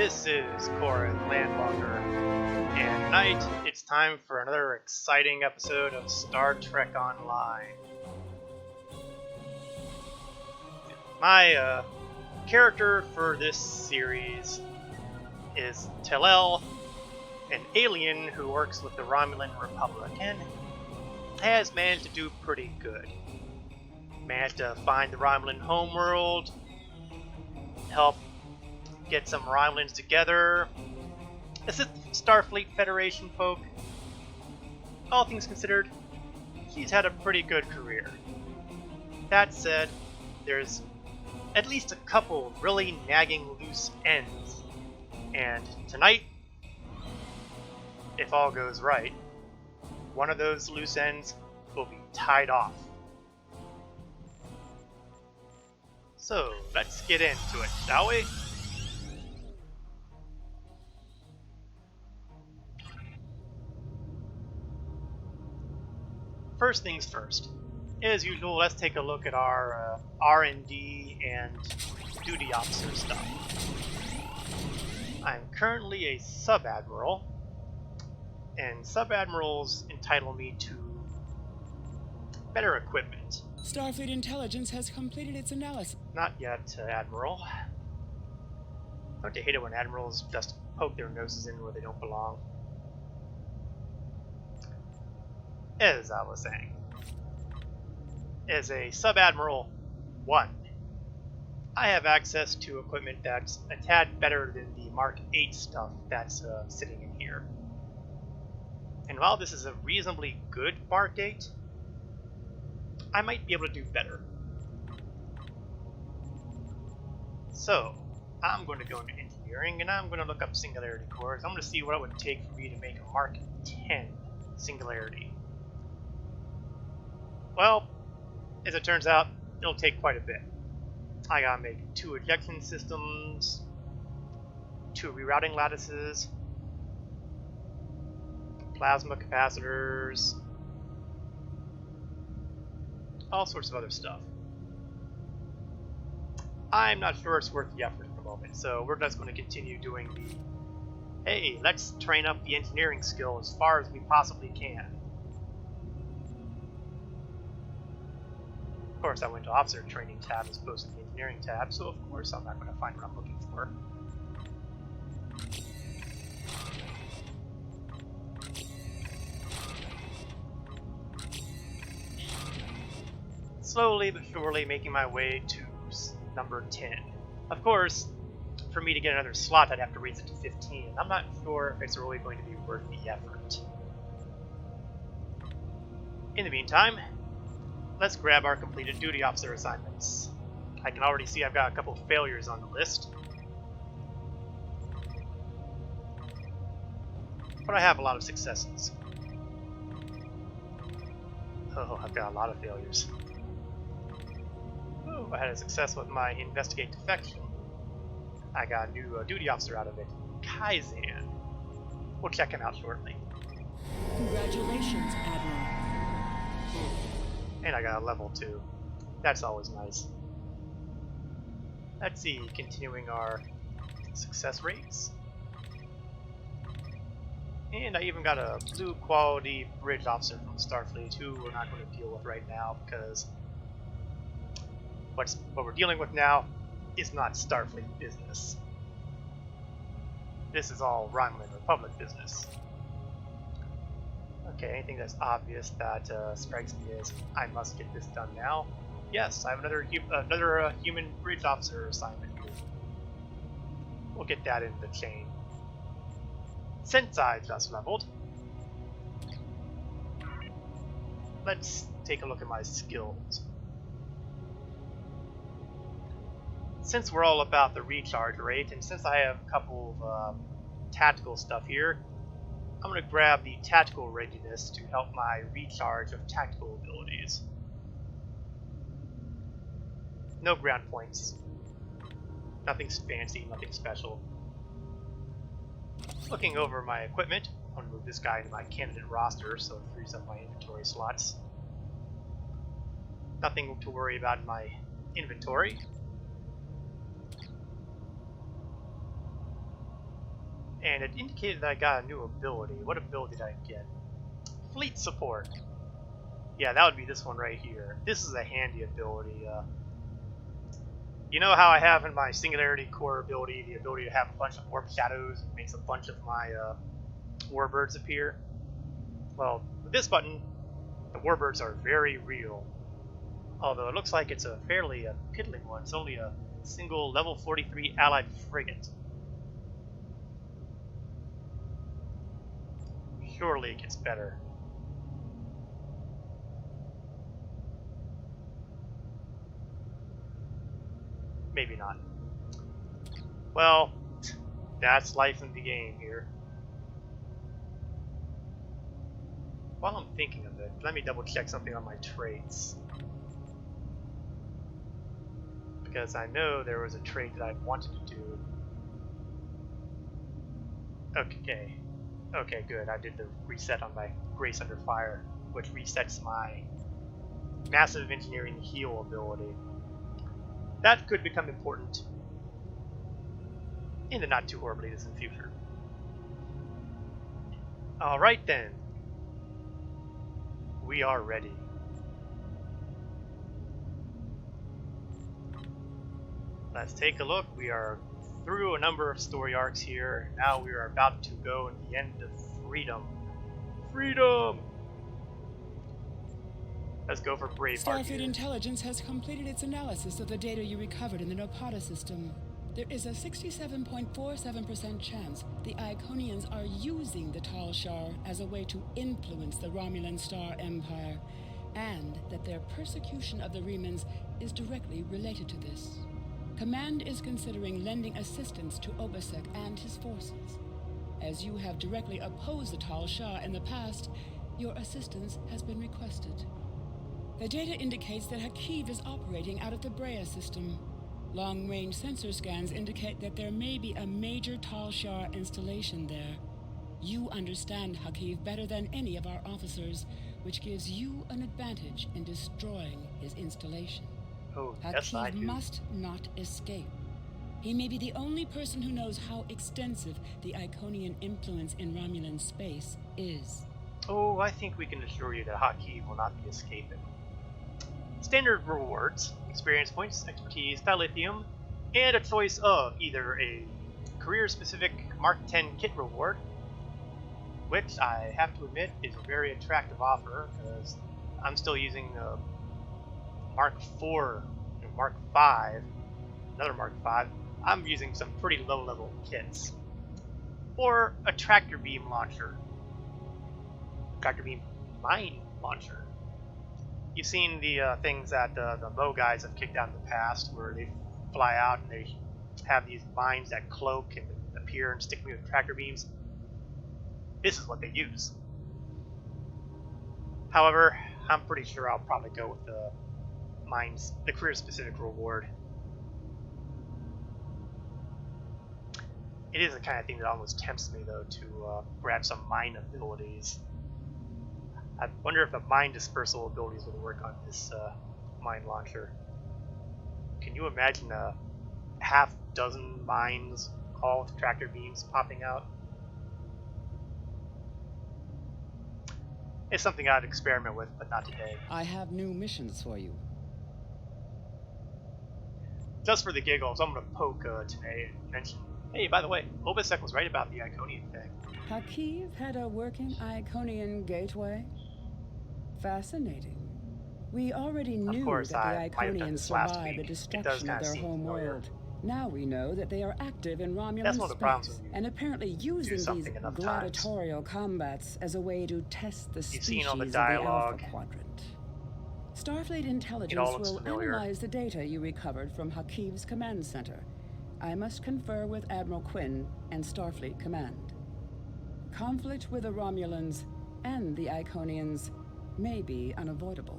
This is Corin Landwalker, and tonight it's time for another exciting episode of Star Trek Online. My character for this series is Tellel, an alien who works with the Romulan Republic, and has managed to do pretty good. Managed to find the Romulan homeworld, help get some Romulans together, assist Starfleet Federation folk. All things considered, he's had a pretty good career. That said, there's at least a couple really nagging loose ends, and tonight, if all goes right, one of those loose ends will be tied off. So, let's get into it, shall we? First things first. As usual, let's take a look at our R&D and duty officer stuff. I'm currently a sub-admiral, and sub-admirals entitle me to better equipment. Starfleet intelligence has completed its analysis. Not yet, Admiral. Don't you hate it when admirals just poke their noses in where they don't belong? As I was saying, as a Sub-Admiral 1, I have access to equipment that's a tad better than the Mark 8 stuff that's sitting in here. And while this is a reasonably good Mark 8, I might be able to do better. So, I'm going to go into engineering and I'm going to look up singularity cores. I'm going to see what it would take for me to make a Mark 10 singularity. Well, as it turns out, it'll take quite a bit. I gotta make 2 ejection systems, 2 rerouting lattices, plasma capacitors, all sorts of other stuff. I'm not sure it's worth the effort at the moment, so we're just going to continue doing the, hey, let's train up the engineering skill as far as we possibly can. Of course, I went to Officer Training tab as opposed to the Engineering tab, so of course I'm not going to find what I'm looking for. Slowly but surely making my way to number 10. Of course, for me to get another slot, I'd have to raise it to 15. I'm not sure if it's really going to be worth the effort. In the meantime, let's grab our completed duty officer assignments. I can already see I've got a couple of failures on the list, but I have a lot of successes. Oh, I've got a lot of failures. Oh, I had a success with my investigate defection. I got a new duty officer out of it, Kaizen. We'll check him out shortly. Congratulations, Admiral. And I got a level 2. That's always nice. Let's see, continuing our success rates. And I even got a blue quality bridge officer from Starfleet who we're not going to deal with right now because what we're dealing with now is not Starfleet business. This is all Romulan Republic business. Okay, anything that's obvious that strikes me as I must get this done now? Yes, I have another human bridge officer assignment here. We'll get that in the chain. Since I just leveled, let's take a look at my skills. Since we're all about the recharge rate, and since I have a couple of tactical stuff here, I'm going to grab the tactical readiness to help my recharge of tactical abilities. No ground points. Nothing fancy, nothing special. Looking over my equipment, I'm going to move this guy into my candidate roster so it frees up my inventory slots. Nothing to worry about in my inventory. And it indicated that I got a new ability. What ability did I get? Fleet support. Yeah, that would be this one right here. This is a handy ability. You know how I have in my Singularity Core ability the ability to have a bunch of warp shadows and makes a bunch of my warbirds appear? Well, with this button, the warbirds are very real. Although it looks like it's a fairly piddling one. It's only a single level 43 allied frigate. Surely it gets better. Maybe not. Well, that's life in the game here. While I'm thinking of it, let me double check something on my traits. Because I know there was a trait that I wanted to do. Okay. Okay, good. I did the reset on my Grace Under Fire, which resets my Massive Engineering Heal ability. That could become important in the not too horribly distant future. Alright then. We are ready. Let's take a look. We are through a number of story arcs here. Now we are about to go in the end of Freedom. Freedom! Let's go for Braveheart. Starfleet Intelligence has completed its analysis of the data you recovered in the Nopata system. There is a 67.47% chance the Iconians are using the Tal Shar as a way to influence the Romulan Star Empire, and that their persecution of the Remans is directly related to this. Command is considering lending assistance to Obasek and his forces. As you have directly opposed the Tal Shar in the past, your assistance has been requested. The data indicates that Hakiv is operating out of the Brea system. Long-range sensor scans indicate that there may be a major Tal Shar installation there. You understand Hakiv better than any of our officers, which gives you an advantage in destroying his installation. Oh, yes, I Hakiv do. must not escape. He may be the only person who knows how extensive the Iconian influence in Romulan space is. Oh, I think we can assure you that Hakiv will not be escaping. Standard rewards, experience points, expertise, dilithium, and a choice of either a career-specific Mark 10 kit reward, which I have to admit is a very attractive offer because I'm still using Mark 4 and Mark 5, another Mark 5. I'm using some pretty low-level kits. Or a tractor beam launcher. Tractor beam mine launcher. You've seen the things that the Mo guys have kicked out in the past, where they fly out and they have these mines that cloak and appear and stick me with tractor beams. This is what they use. However, I'm pretty sure I'll probably go with the mines, the career-specific reward. It is the kind of thing that almost tempts me, though, to grab some mine abilities. I wonder if the mine dispersal abilities would work on this mine launcher. Can you imagine a half dozen mines, all with tractor beams popping out? It's something I'd experiment with, but not today. I have new missions for you. Just for the giggles, I'm gonna poke today and mention, hey, by the way, Obasek was right about the Iconian thing. Hakiv had a working Iconian gateway? Fascinating. We already knew course, that I the might have done Iconians this last survived the week. It does destruction of kinda their seem home familiar. world. Now we know that they are active in Romulan That's one of the problems space, when you and apparently using these something enough times. gladiatorial combats as a way to test the You've species seen all the of the dialogue. Alpha Quadrant. Starfleet It Intelligence all looks will familiar. analyze the data you recovered from Hakiv's command center. I must confer with Admiral Quinn and Starfleet Command. Conflict with the Romulans and the Iconians may be unavoidable.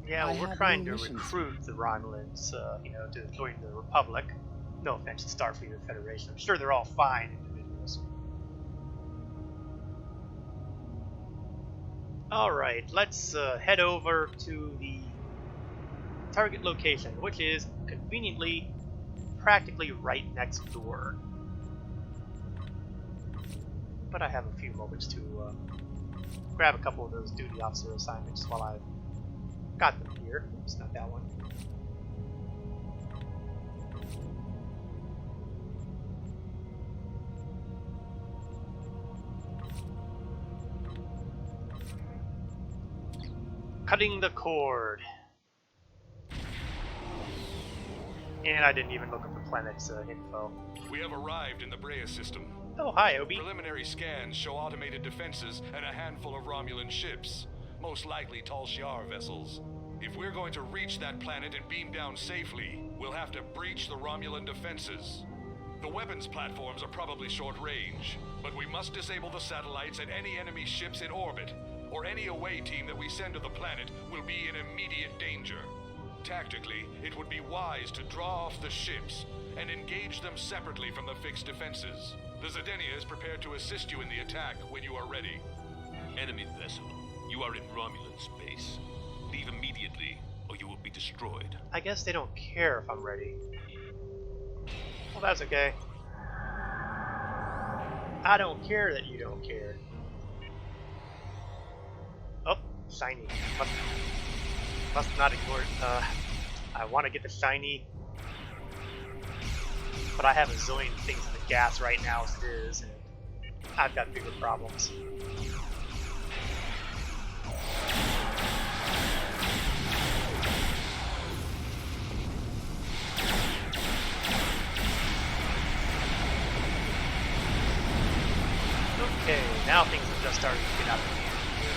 Yeah, I well, we're have trying new to missions. recruit the Romulans, to join the Republic. No offense to Starfleet or Federation. I'm sure they're all fine individuals. Alright, let's head over to the target location, which is conveniently practically right next door. but I have a few moments to grab a couple of those duty officer assignments while I got them here. Oops, not that one. Cutting the cord. And I didn't even look at the planet's info. We have arrived in the Brea system. Oh, hi, Obi. Preliminary scans show automated defenses and a handful of Romulan ships, most likely Tal Shiar vessels. If we're going to reach that planet and beam down safely, we'll have to breach the Romulan defenses. The weapons platforms are probably short range, but we must disable the satellites and any enemy ships in orbit, or any away team that we send to the planet will be in immediate danger. Tactically, it would be wise to draw off the ships and engage them separately from the fixed defenses. The Zedenia is prepared to assist you in the attack when you are ready. Enemy vessel, you are in Romulan space. Leave immediately, or you will be destroyed. I guess they don't care if I'm ready. Well, that's okay. I don't care that you don't care. Oh, shiny. Must not ignore it. I want to get the shiny, but I have a zillion things in the gas right now as it is, and I've got bigger problems. Okay, now things have just started to get out of hand here.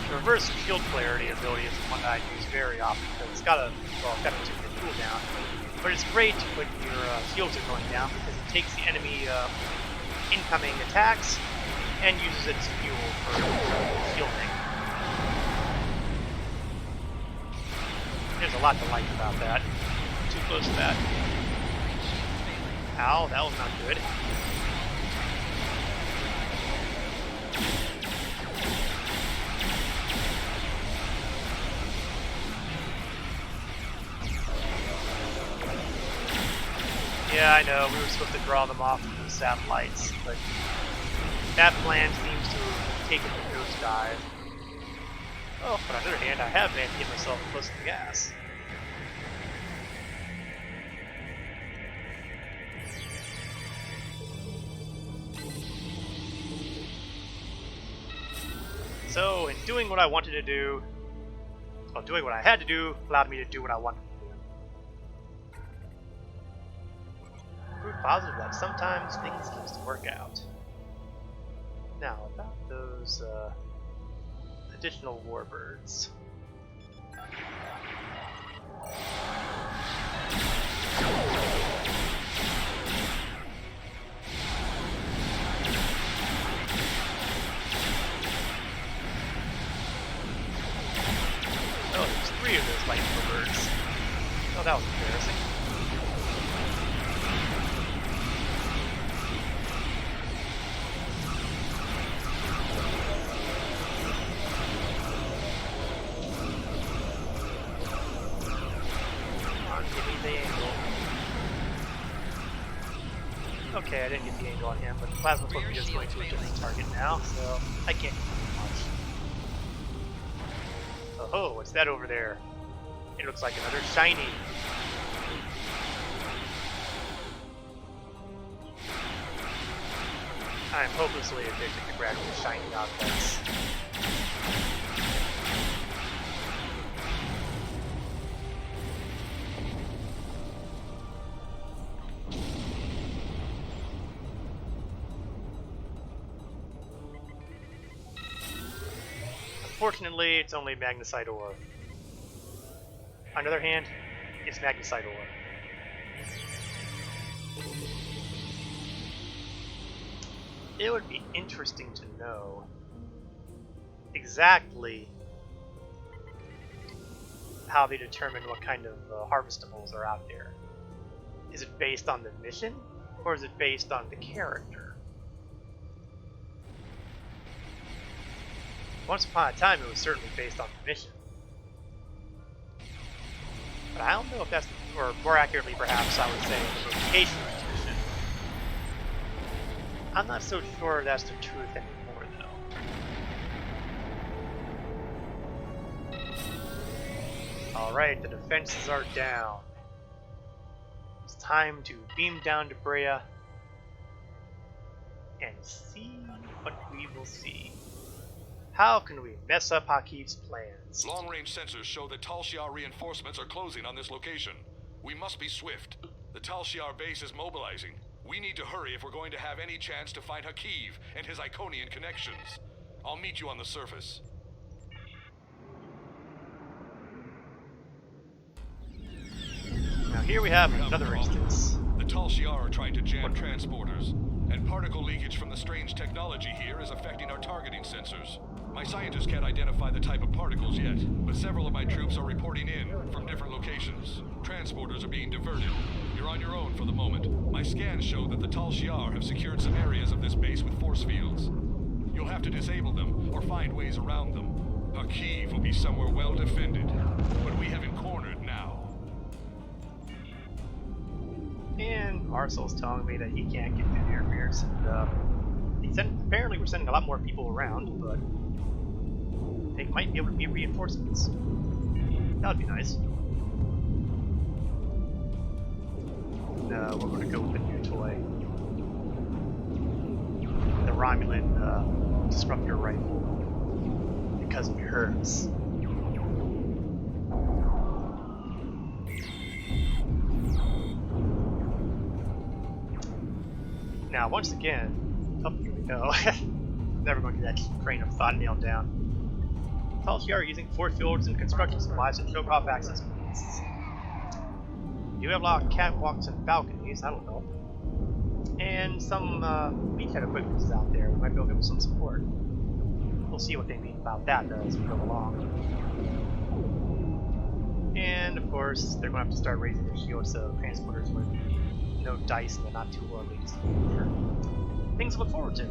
The reverse shield clarity ability is one that I use very often because it's got a particular cooldown, but it's great when your shields are going down because it takes the enemy incoming attacks and uses it as fuel for shielding. There's a lot to like about that. Too close to that. Ow, that was not good. Yeah, I know, we were supposed to draw them off from the satellites, but that plan seems to have taken the nosedive. Oh, but on the other hand, I have managed to get myself close to the gas. So, in doing what I wanted to do, well, doing what I had to do allowed me to do what I wanted to do. Proof positive that sometimes things just work out. Now, about those, additional warbirds. Oh, there's 3 of those light warbirds. Oh, that was embarrassing. Okay, I didn't get the angle on him, but the plasma focus is going to a different target now, so I can't do much. Oh, what's that over there? It looks like another shiny. I'm hopelessly addicted to grabbing the shiny objects. Unfortunately, it's only magnesite ore. On the other hand, it's magnesite ore. It would be interesting to know exactly how they determine what kind of harvestables are out there. Is it based on the mission, or is it based on the character? Once upon a time, it was certainly based on the mission. But I don't know if that's, or more accurately perhaps, I would say the location of the mission. I'm not so sure that's the truth anymore, though. Alright, the defenses are down. It's time to beam down to Brea and see what we will see. How can we mess up Hakiv's plans? Long-range sensors show that Tal Shiar reinforcements are closing on this location. We must be swift. The Tal Shiar base is mobilizing. We need to hurry if we're going to have any chance to find Hakiv and his Iconian connections. I'll meet you on the surface. Now here we have another instance. The Tal Shiar are trying to jam transporters, and particle leakage from the strange technology here is affecting our targeting sensors. My scientists can't identify the type of particles yet, but several of my troops are reporting in from different locations. Transporters are being diverted. You're on your own for the moment. My scans show that the Tal Shiar have secured some areas of this base with force fields. You'll have to disable them, or find ways around them. Hakiv will be somewhere well defended, but we have him cornered now. And Marcel's telling me that he can't get through the interference, and apparently we're sending a lot more people around, but they might be able to be reinforcements. That would be nice. No, we're going to go with the new toy. The Romulan disruptor rifle. Because it hurts. Now, once again, oh, here we go. Never going to get that train of thought nailed down. Tal Shiar are using force fields and construction supplies to choke off access points. You have a lot of catwalks and balconies, I don't know. And some beachhead equipment is out there. We might be able to give them some support. We'll see what they mean about that as we go along. And of course, they're going to have to start raising their shields so transporters with no dice and they're not too low leaks. Things to look forward to.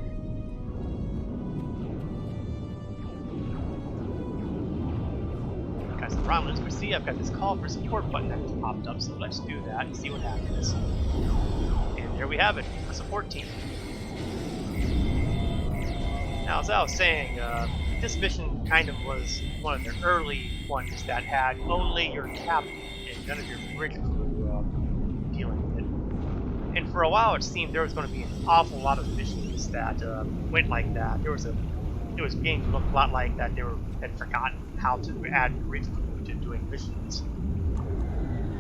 Guys, the Romulans, we see I've got this call for support button that just popped up, so let's do that and see what happens. And there we have it, a support team. Now, as I was saying, this mission kind of was one of the early ones that had only your captain and none of your bridge crew dealing with it. And for a while, it seemed there was going to be an awful lot of missions that went like that. It was beginning to look a lot like that they had forgotten how to add bridge crew to doing missions.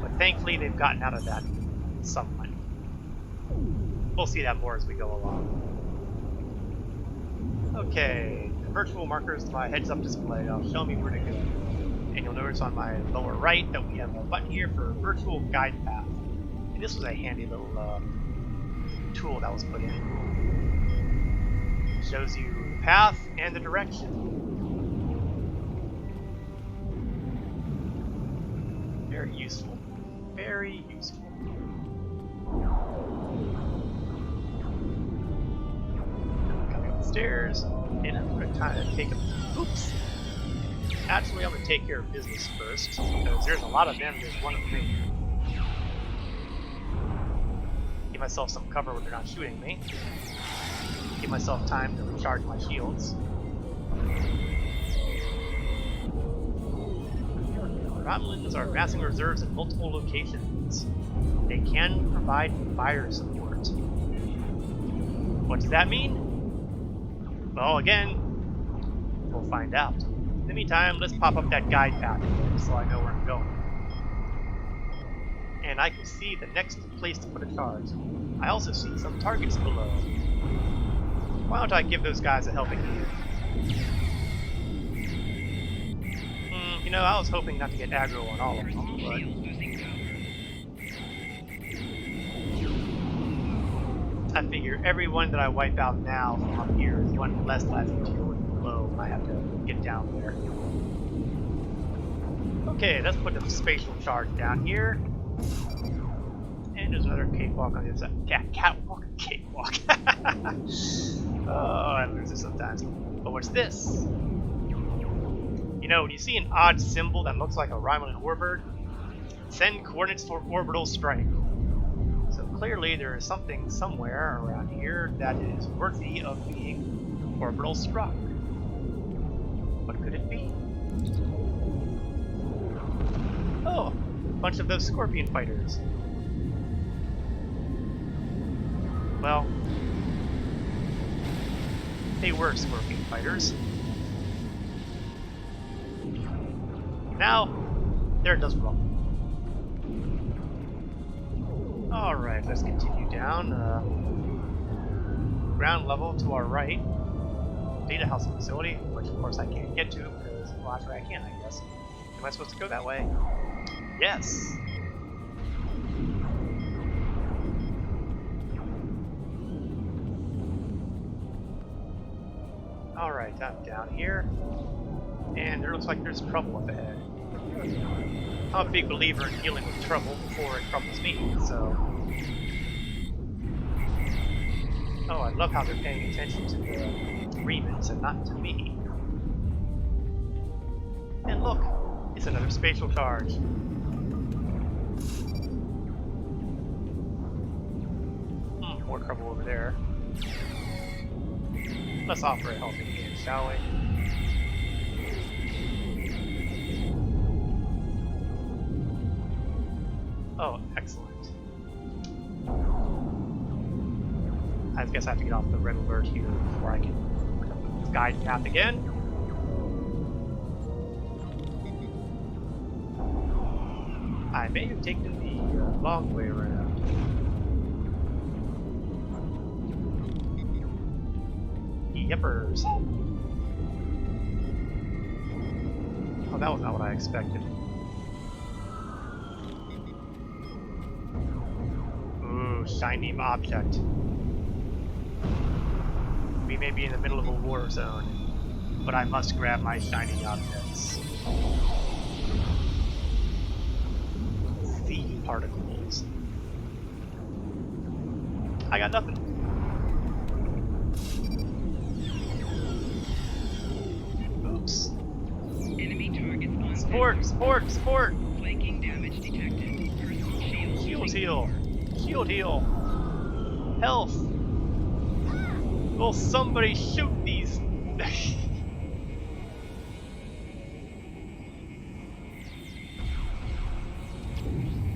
But thankfully, they've gotten out of that somewhat. We'll see that more as we go along. Okay, the virtual markers to my heads-up display will show me where to go. And you'll notice on my lower right that we have a button here for virtual guide path. And this was a handy little tool that was put in. It shows you the path and the direction. Very useful. Very useful. Stairs, and I'm going to kind of take a... Oops! Actually, I'm going to take care of business first, because there's a lot of them, there's one of me. Give myself some cover when they're not shooting me. Give myself time to recharge my shields. Romulans are amassing reserves in multiple locations. They can provide fire support. What does that mean? Well, again, we'll find out. In the meantime, let's pop up that guide path so I know where I'm going. And I can see the next place to put a charge. I also see some targets below. Why don't I give those guys a helping hand? You know, I was hoping not to get aggro on all of them, but... I figure every one that I wipe out now from up here is one less that I have to deal with below when I have to get down there. Okay, let's put the spatial charge down here. And there's another cakewalk on the other side. Catwalk? Cakewalk. Oh, I lose it sometimes. But what's this? You know, when you see an odd symbol that looks like a Romulan warbird, Send coordinates for orbital strike. So clearly there is something somewhere around here that is worthy of being orbital struck. What could it be? Oh, a bunch of those scorpion fighters. Well, they were scorpion fighters. Now, there it does wrong. Alright, let's continue down. Ground level to our right. Data housing facility, which of course I can't get to because, well, actually I can, I guess. Am I supposed to go that way? Yes! Alright, I'm down here. And there looks like there's trouble up ahead. I'm a big believer in dealing with trouble before it troubles me, so... Oh, I love how they're paying attention to the Remans and not to me. And look! It's another spatial charge. More trouble over there. Let's offer a helping hand, shall we? Oh, excellent. I guess I have to get off the red alert here before I can look up the guide path again. I may have taken the long way around. Yippers. Oh, that was not what I expected. Ooh, shiny object. We may be in the middle of a war zone, but I must grab my shiny objects. The particles. I got nothing. Oops. Enemy targets on Sport! Sport! Sport! flanking damage detected. Personal shield. Shield heal! Shield heal! Health! Will somebody shoot these?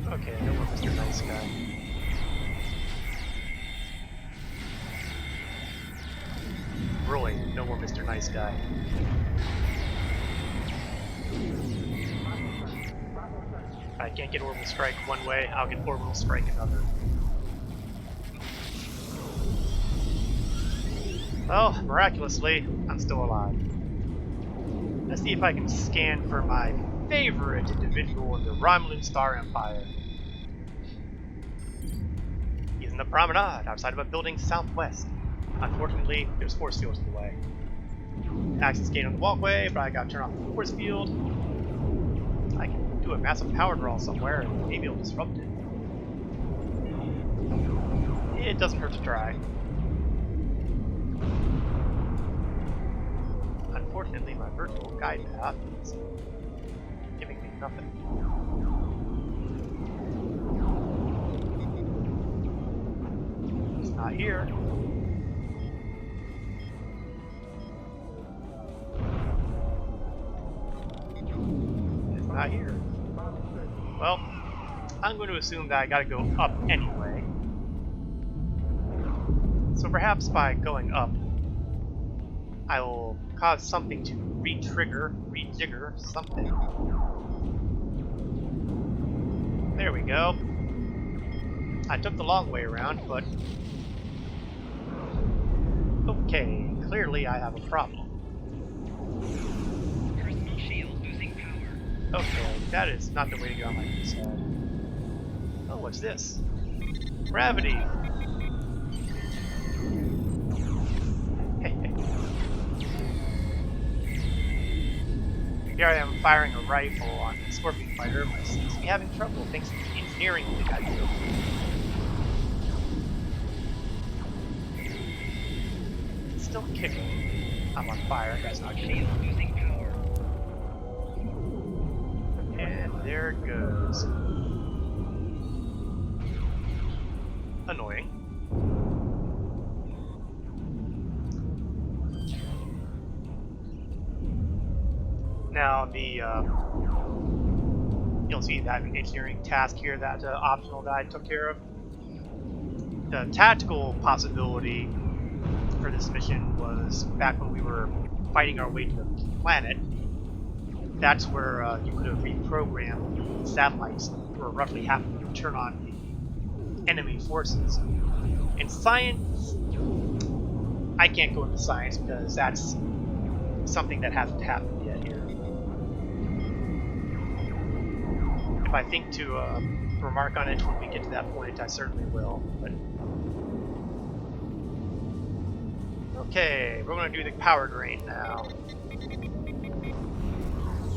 Okay, no more Mr. Nice Guy. Roy, no more Mr. Nice Guy. If I can't get Orbital Strike one way, I'll get Orbital Strike another. Well, miraculously, I'm still alive. Let's see if I can scan for my favorite individual in the Romulan Star Empire. He's in the promenade outside of a building southwest. Unfortunately, there's force fields in the way. Access gate on the walkway, but I gotta turn off the force field. I can do a massive power draw somewhere and maybe it'll disrupt it. It doesn't hurt to try. Unfortunately, my virtual guide path is giving me nothing. It's not here. It's not here. Well, I'm going to assume that I gotta go up anyway. So perhaps by going up, I will cause something to re-trigger, rejigger something. There we go. I took the long way around, but... Okay, clearly I have a problem. Personal shield losing power. Okay, that is not the way to go, like you said. Oh, what's this? Gravity! Here I am firing a rifle on the Scorpion Fighter, but seems to be having trouble thanks to the engineering thing I do. It's still kicking. I'm on fire, that's not good. Shield losing power. And there it goes. annoying. Now you'll see that engineering task here that optional guy took care of. The tactical possibility for this mission was back when we were fighting our way to the planet. That's where you could have reprogrammed satellites for roughly half of them to turn on the enemy forces. In science, I can't go into science because that's something that hasn't happened yet here. If I think to remark on it when we get to that point, I certainly will. But okay, we're going to do the power drain now.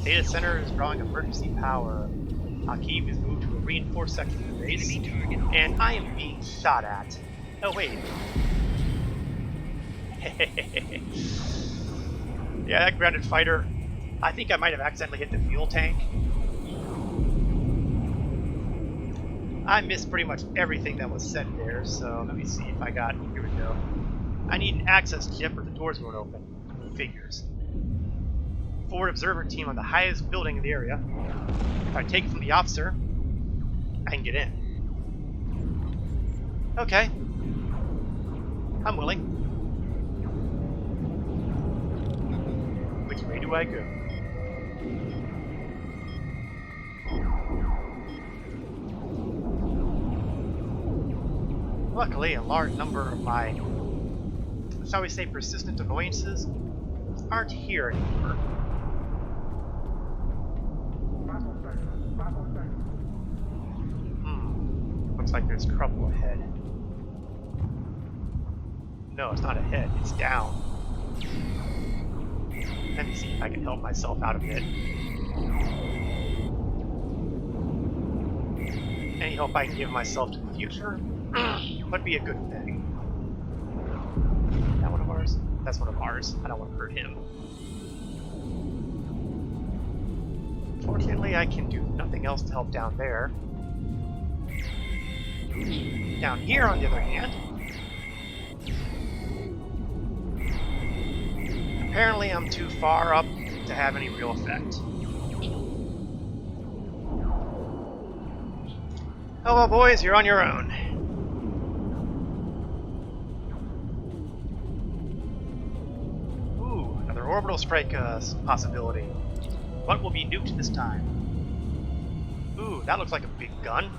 Data center is drawing emergency power. Akib is moved to a reinforced section of the base, and I am being shot at. Oh wait. Yeah, that grounded fighter. I think I might have accidentally hit the fuel tank. I missed pretty much everything that was said there, so let me see if I got... Here we go. I need an access chip or the doors won't open. Figures. Forward observer team on the highest building in the area. If I take it from the officer, I can get in. Okay. I'm willing. Which way do I go? Luckily, a large number of my, shall we say, persistent annoyances aren't here anymore. Looks like there's trouble ahead. No, it's not ahead, it's down. Let me see if I can help myself out of it. Any help I can give myself to the future would be a good thing. Is that one of ours? That's one of ours. I don't want to hurt him. Fortunately, I can do nothing else to help down there. Down here, on the other hand, apparently I'm too far up to have any real effect. Oh well, boys, you're on your own. Ooh, another orbital strike possibility. What will be nuked this time? Ooh, that looks like a big gun.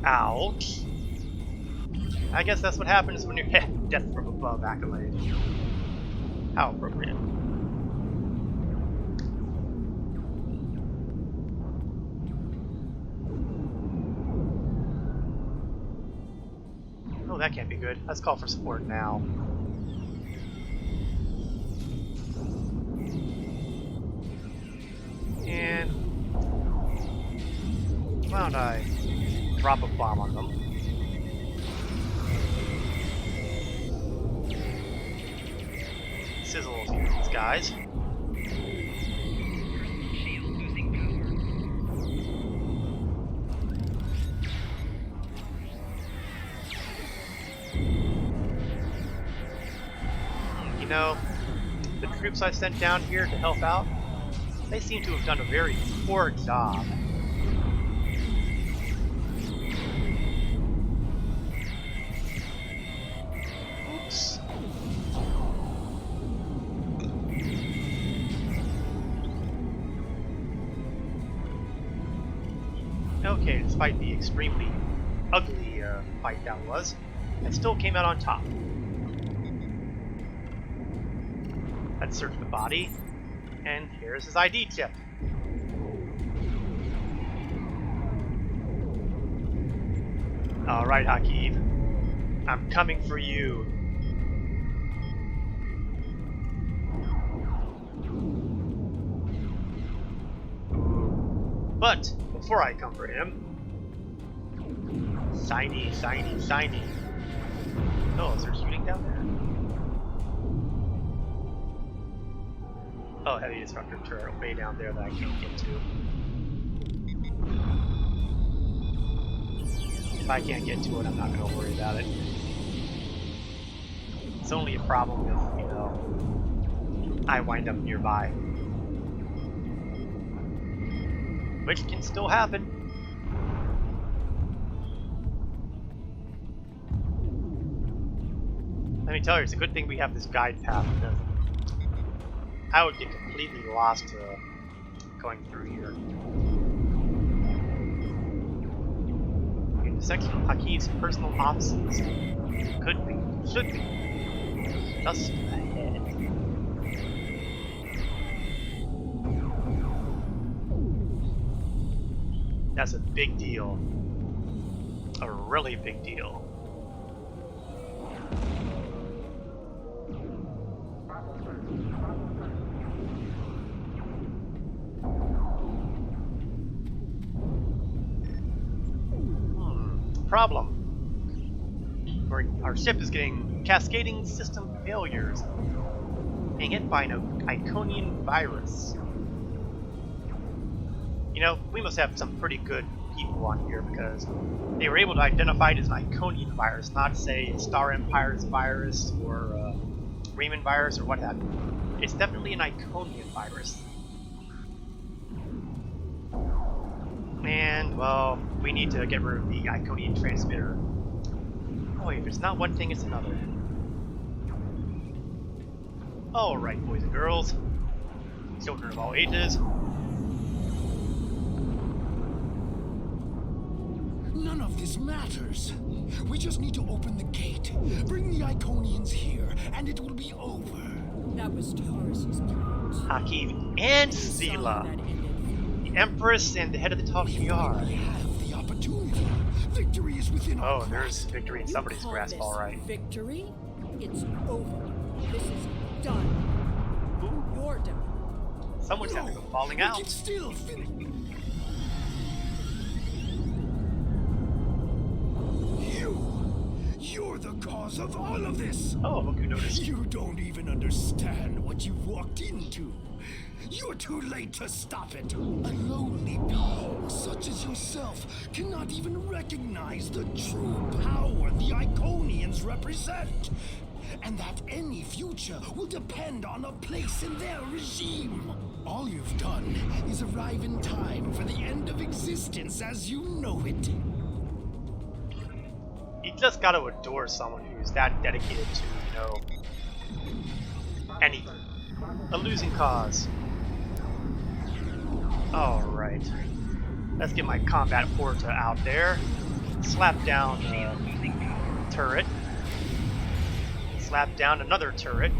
Ouch. I guess that's what happens when you're death from above accolade. How appropriate. Oh, that can't be good. Let's call for support now. And why don't I drop a bomb on them? Sizzle these guys. Shield losing power. You know, the troops I sent down here to help out, they seem to have done a very poor job. Oops. Okay, despite the extremely ugly fight that was, I still came out on top. Let's search the body, and here's his ID chip. Alright, Hakib. I'm coming for you. But before I come for him, shiny, shiny, shiny. Oh, is there shooting down there? Oh, heavy disruptor turret way down there that I can't get to. If I can't get to it, I'm not going to worry about it. It's only a problem if, you know, I wind up nearby. Which can still happen. Let me tell you, it's a good thing we have this guide path, because I would get completely lost going through here. Intersection of Hakiv's personal offices. Could be, should be. Just ahead. That's a big deal. A really big deal. Problem. Our ship is getting cascading system failures, being hit by an Iconian virus. You know, we must have some pretty good people on here, because they were able to identify it as an Iconian virus, not say Star Empire's virus or Riemann virus or what have you. It's definitely an Iconian virus. And, well, we need to get rid of the Iconian transmitter. Boy, if it's not one thing, it's another. Alright, boys and girls. Children of all ages. None of this matters. We just need to open the gate, bring the Iconians here, and it will be over. That was Taurus's plan. Hakiv and Sela. The Empress and the head of the Tal We Shiar. have the opportunity. Victory is within our Oh, there's grasp. victory in somebody's grasp, alright. Victory? It's over. This is done. You're done. Someone's having a falling we out. can still finish. You're the cause of all of this. Oh, look who noticed. You don't even understand what you've walked into. You're too late to stop it. A lowly being such as yourself cannot even recognize the true power the Iconians represent. And that any future will depend on a place in their regime. All you've done is arrive in time for the end of existence as you know it. You just gotta adore someone who's that dedicated to, you know, anything. A losing cause. Alright. Let's get my combat porta out there. Slap down the turret. Slap down another turret.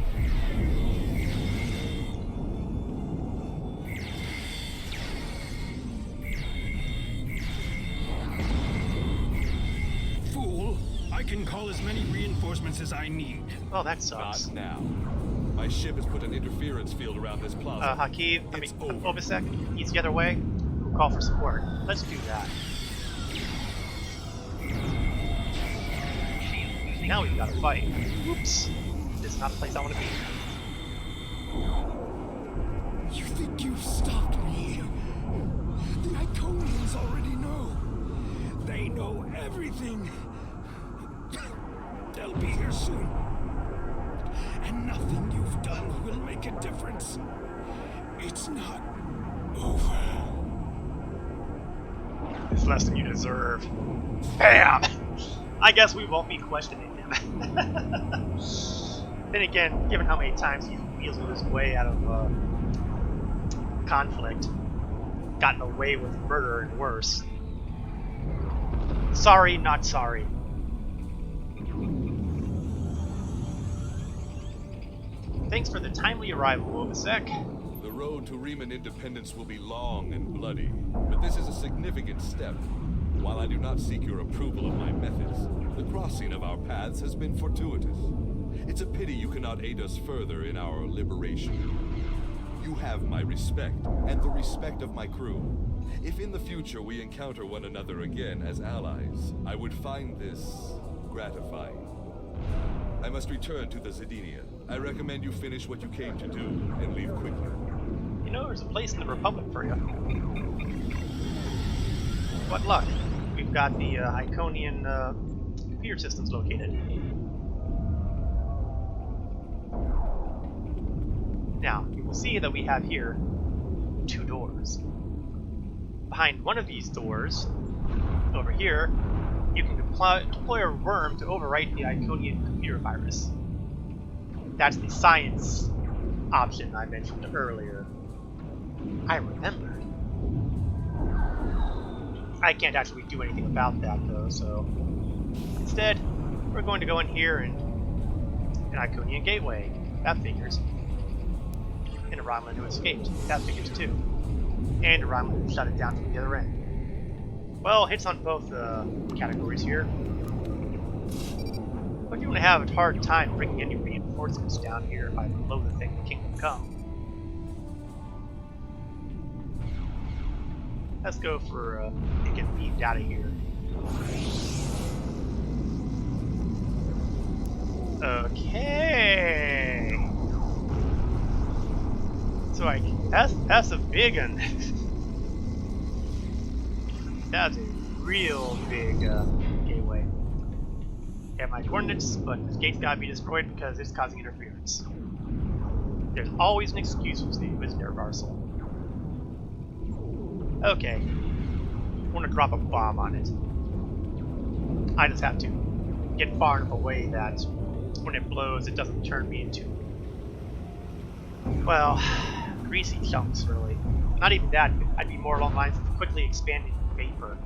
Fool, I can call as many reinforcements as I need. Oh, that sucks. Not now. My ship has put an interference field around this plaza. Hakiv, It's over. Obisek, he's the other way. We'll call for support. Let's do that. Now we've got to fight. Oops. This is not the place I want to be. You think you've stopped me? The Iconians already know. They know everything. They'll be here soon. And nothing you've done will make a difference. It's not over. It's less than you deserve. Bam! I guess we won't be questioning him. Then again, given how many times he's weaseled his way out of conflict, gotten away with murder and worse. Sorry, not sorry. Thanks for the timely arrival, Obisek. The road to Riemann independence will be long and bloody, but this is a significant step. While I do not seek your approval of my methods, the crossing of our paths has been fortuitous. It's a pity you cannot aid us further in our liberation. You have my respect, and the respect of my crew. If in the future we encounter one another again as allies, I would find this gratifying. I must return to the Zedinia. I recommend you finish what you came to do and leave quickly. You know, there's a place in the Republic for you. What luck. We we've got the Iconian computer systems located. Now, you will see that we have here 2 doors. Behind one of these doors, over here, you can deploy a worm to overwrite the Iconian computer virus. That's the science option I mentioned earlier. I remembered. I can't actually do anything about that though, so instead, we're going to go in here and an Iconian gateway. That figures. And a Romulan who escaped. That figures too. And a Romulan who shut it down from the other end. Well, hits on both categories here. But you're going to have a hard time bringing any reinforcements down here if I blow the thing to Kingdom Come. Let's go for get beamed out of here. Okay. So that's a big one. That's a real big gateway. I have my coordinates, but this gate's gotta be destroyed because it's causing interference. There's always an excuse for the isn't there, Varsal? Okay. I want to drop a bomb on it. I just have to get far enough away that when it blows, it doesn't turn me into, well, greasy chunks, really. Not even that. I'd be more along the lines of quickly expanding vapor.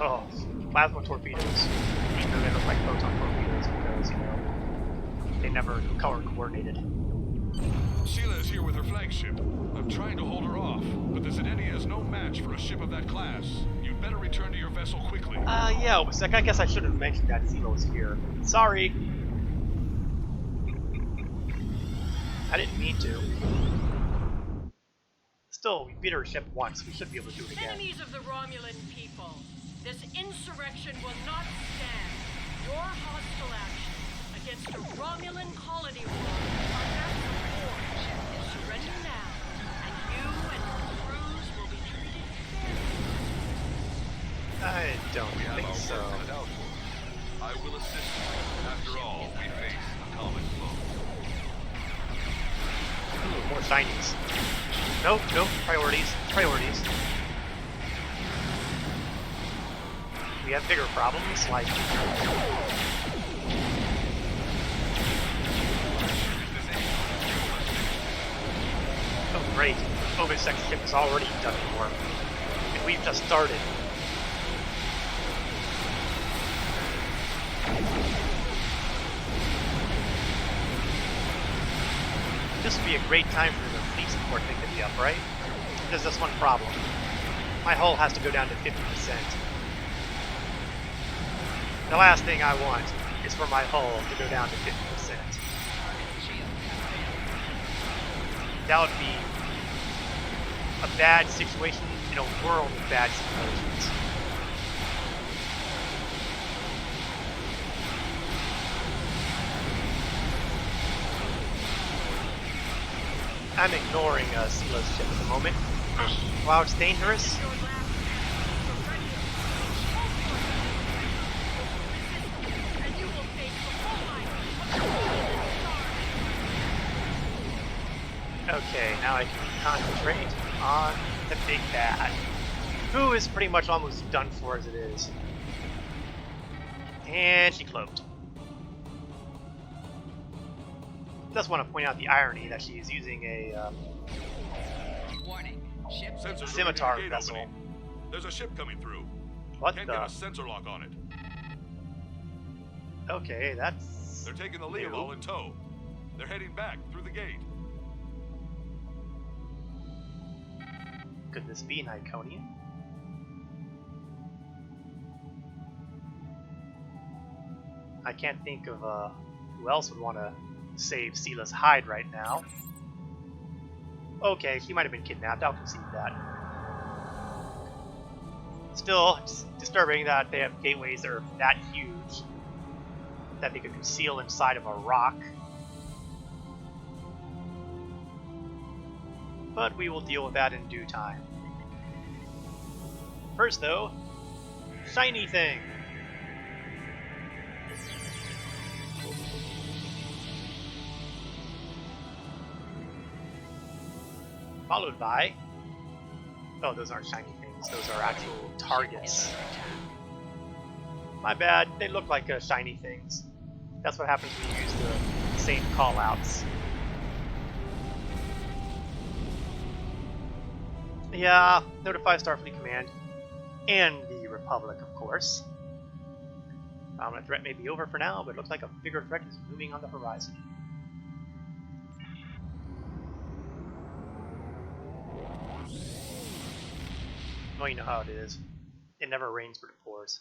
Oh, plasma torpedoes. Even though they look like photon torpedoes because, you know, they never color coordinated. Sheila is here with her flagship. I'm trying to hold her off, but the Zedenia is no match for a ship of that class. You'd better return to your vessel quickly. Yeah, Wasek, I guess I should have mentioned that Zelo was here. Sorry. I didn't mean to. Still, we beat her ship once. We should be able to do it again. Enemies of the Romulan people, this insurrection will not stand. Your hostile action against a Romulan colony war are at the forge. Surrender now, and you and your crews will be treated fairly. I don't We have think our so. work cut out for us. I will assist you. After all, we face a common foe. Ooh, more shinies. Nope, nope, priorities, priorities. We have bigger problems, like... Oh great, Ovisek's ship is already done for, and we've just started. This would be a great time for the fleet support thing to be up, right? There's just one problem. My hull has to go down to 50%. The last thing I want is for my hull to go down to 50%. That would be a bad situation in a world of bad situations. I'm ignoring Sila's ship at the moment. While it's dangerous, okay, now I can concentrate on the big bad, who is pretty much almost done for as it is. And she cloaked. Just want to point out the irony that she is using a Warning. Ship Sensors scimitar are in the gate vessel. opening. There's a ship coming through. What Can't the? get a sensor lock on it. Okay, that's... They're taking the Leomol in tow. They're heading back through the gate. Could this be an Iconian? I can't think of who else would want to save Sila's hide right now. Okay, she might have been kidnapped. I'll concede that. Still, it's disturbing that they have gateways that are that huge that they could conceal inside of a rock. but we will deal with that in due time. First, though, shiny thing. Followed by... Oh, those aren't shiny things. Those are actual targets. My bad. They look like shiny things. That's what happens when you use the same callouts. Yeah, notify Starfleet Command. And the Republic, of course. The threat may be over for now, but it looks like a bigger threat is looming on the horizon. Well, you know how it is. It never rains but it pours.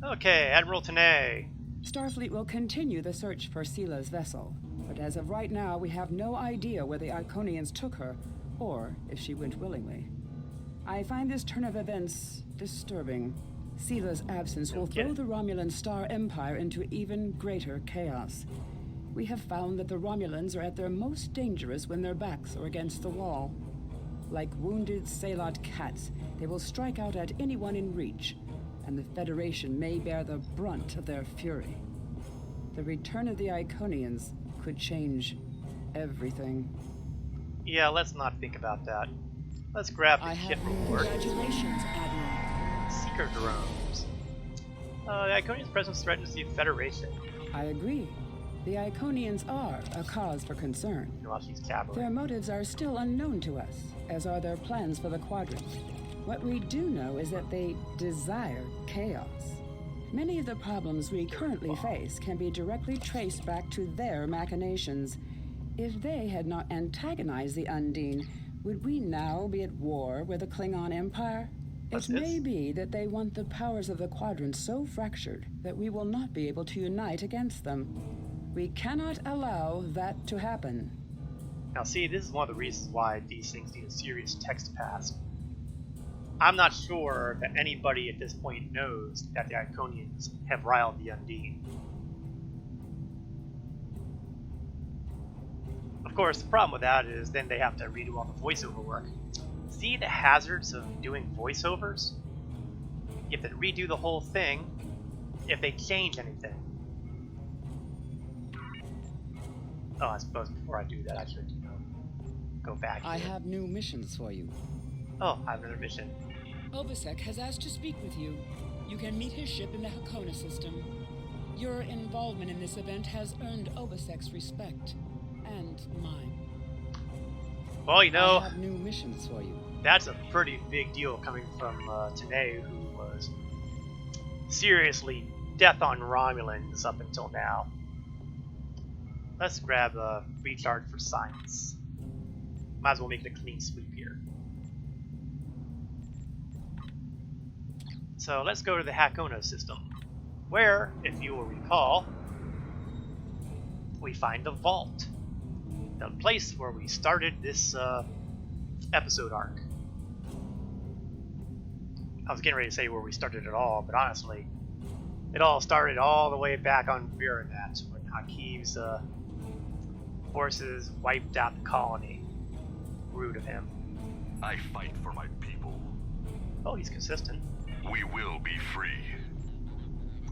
Okay, Admiral Tanay. Starfleet will continue the search for Sila's vessel, but as of right now, we have no idea where the Iconians took her, or if she went willingly. I find this turn of events disturbing. Sila's absence will throw the Romulan Star Empire into even greater chaos. We have found that the Romulans are at their most dangerous when their backs are against the wall. Like wounded Salot cats, they will strike out at anyone in reach, and the Federation may bear the brunt of their fury. The return of the Iconians could change everything. Yeah, let's not think about that. Let's grab the kit report. Congratulations, Admiral. Seeker drones. The Iconians' presence threatens the Federation. I agree. The Iconians are a cause for concern. Well, she's cavalry. Their motives are still unknown to us, as are their plans for the Quadrant. What we do know is that they desire chaos. Many of the problems we currently face can be directly traced back to their machinations. If they had not antagonized the Undine, would we now be at war with the Klingon Empire? It may be that they want the powers of the Quadrant so fractured that we will not be able to unite against them. We cannot allow that to happen. Now see, this is one of the reasons why these things need a serious text pass. I'm not sure that anybody at this point knows that the Iconians have riled the Undine. Of course, the problem with that is then they have to redo all the voiceover work. See the hazards of doing voiceovers? You have to redo the whole thing if they change anything. Oh, I suppose before I do that, I should go back here. I have new missions for you. Oh, I have another mission. Obasek has asked to speak with you. You can meet his ship in the Hakona system. Your involvement in this event has earned Obasek's respect. And mine. Well, you know, I have new missions for you. That's a pretty big deal coming from Tanay, who was seriously death on Romulans up until now. Let's grab a recharge for science. Might as well make it a clean sweep here. So let's go to the Hakona system, where, if you will recall, we find the vault. The place where we started this episode arc. I was getting ready to say where we started it all, but honestly, it all started all the way back on Viranat when Hakiv's forces wiped out the colony. Rude of him. I fight for my people. Oh, he's consistent. We will be free.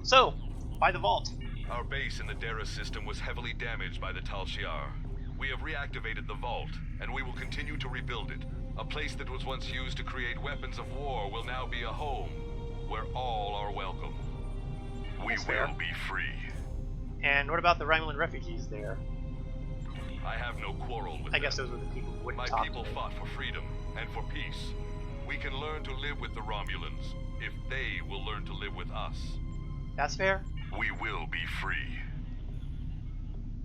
So, by the vault. Our base in the Dara system was heavily damaged by the Tal Shiar. We have reactivated the vault, and we will continue to rebuild it. A place that was once used to create weapons of war will now be a home, where all are welcome. We will be free. And what about the Romulan refugees there? I have no quarrel with them. I guess those were the people who wouldn't talk. My people fought for freedom and for peace. We can learn to live with the Romulans, if they will learn to live with us. That's fair. We will be free.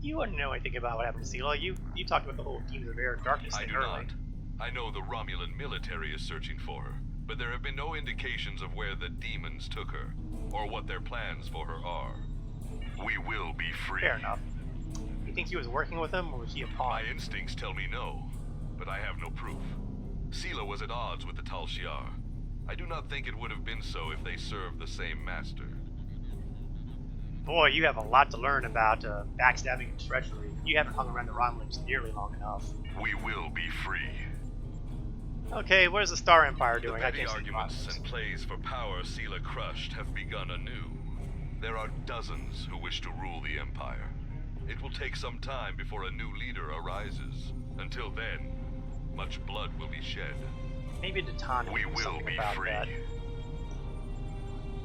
You wouldn't know anything about what happened to Sela. You talked about the whole Demons of Air and Darkness thing earlier. I do not. I know the Romulan military is searching for her, but there have been no indications of where the demons took her, or what their plans for her are. We will be free. Fair enough. You think he was working with them, or was he a pawn? My instincts tell me no, but I have no proof. Sela was at odds with the Tal Shiar. I do not think it would have been so if they served the same master. Boy, you have a lot to learn about backstabbing and treachery. You haven't hung around the Romulans nearly long enough. We will be free. Okay, what is the Star Empire The doing? petty arguments and plays for power Sela crushed have begun anew. There are dozens who wish to rule the Empire. It will take some time before a new leader arises. Until then, much blood will be shed. Maybe Datana We can do will something be about free. that.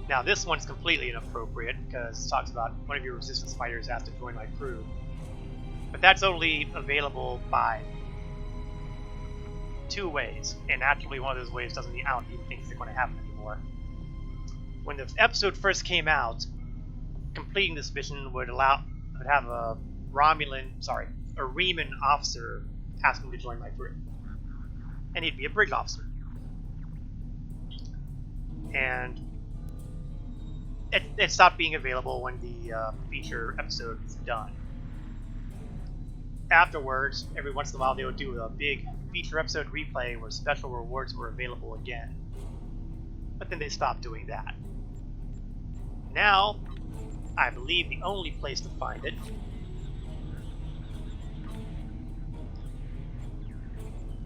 Now this one's completely inappropriate because it talks about one of your resistance fighters has to join my crew. But that's only available by 2 ways, and naturally one of those ways doesn't mean I don't even think it's going to happen anymore. When the episode first came out, completing this mission would have a Riemann officer asking to join my crew, and he'd be a bridge officer. And it stopped being available when the feature episode was done. Afterwards, every once in a while they would do a big feature episode replay where special rewards were available again. But then they stopped doing that. Now, I believe the only place to find it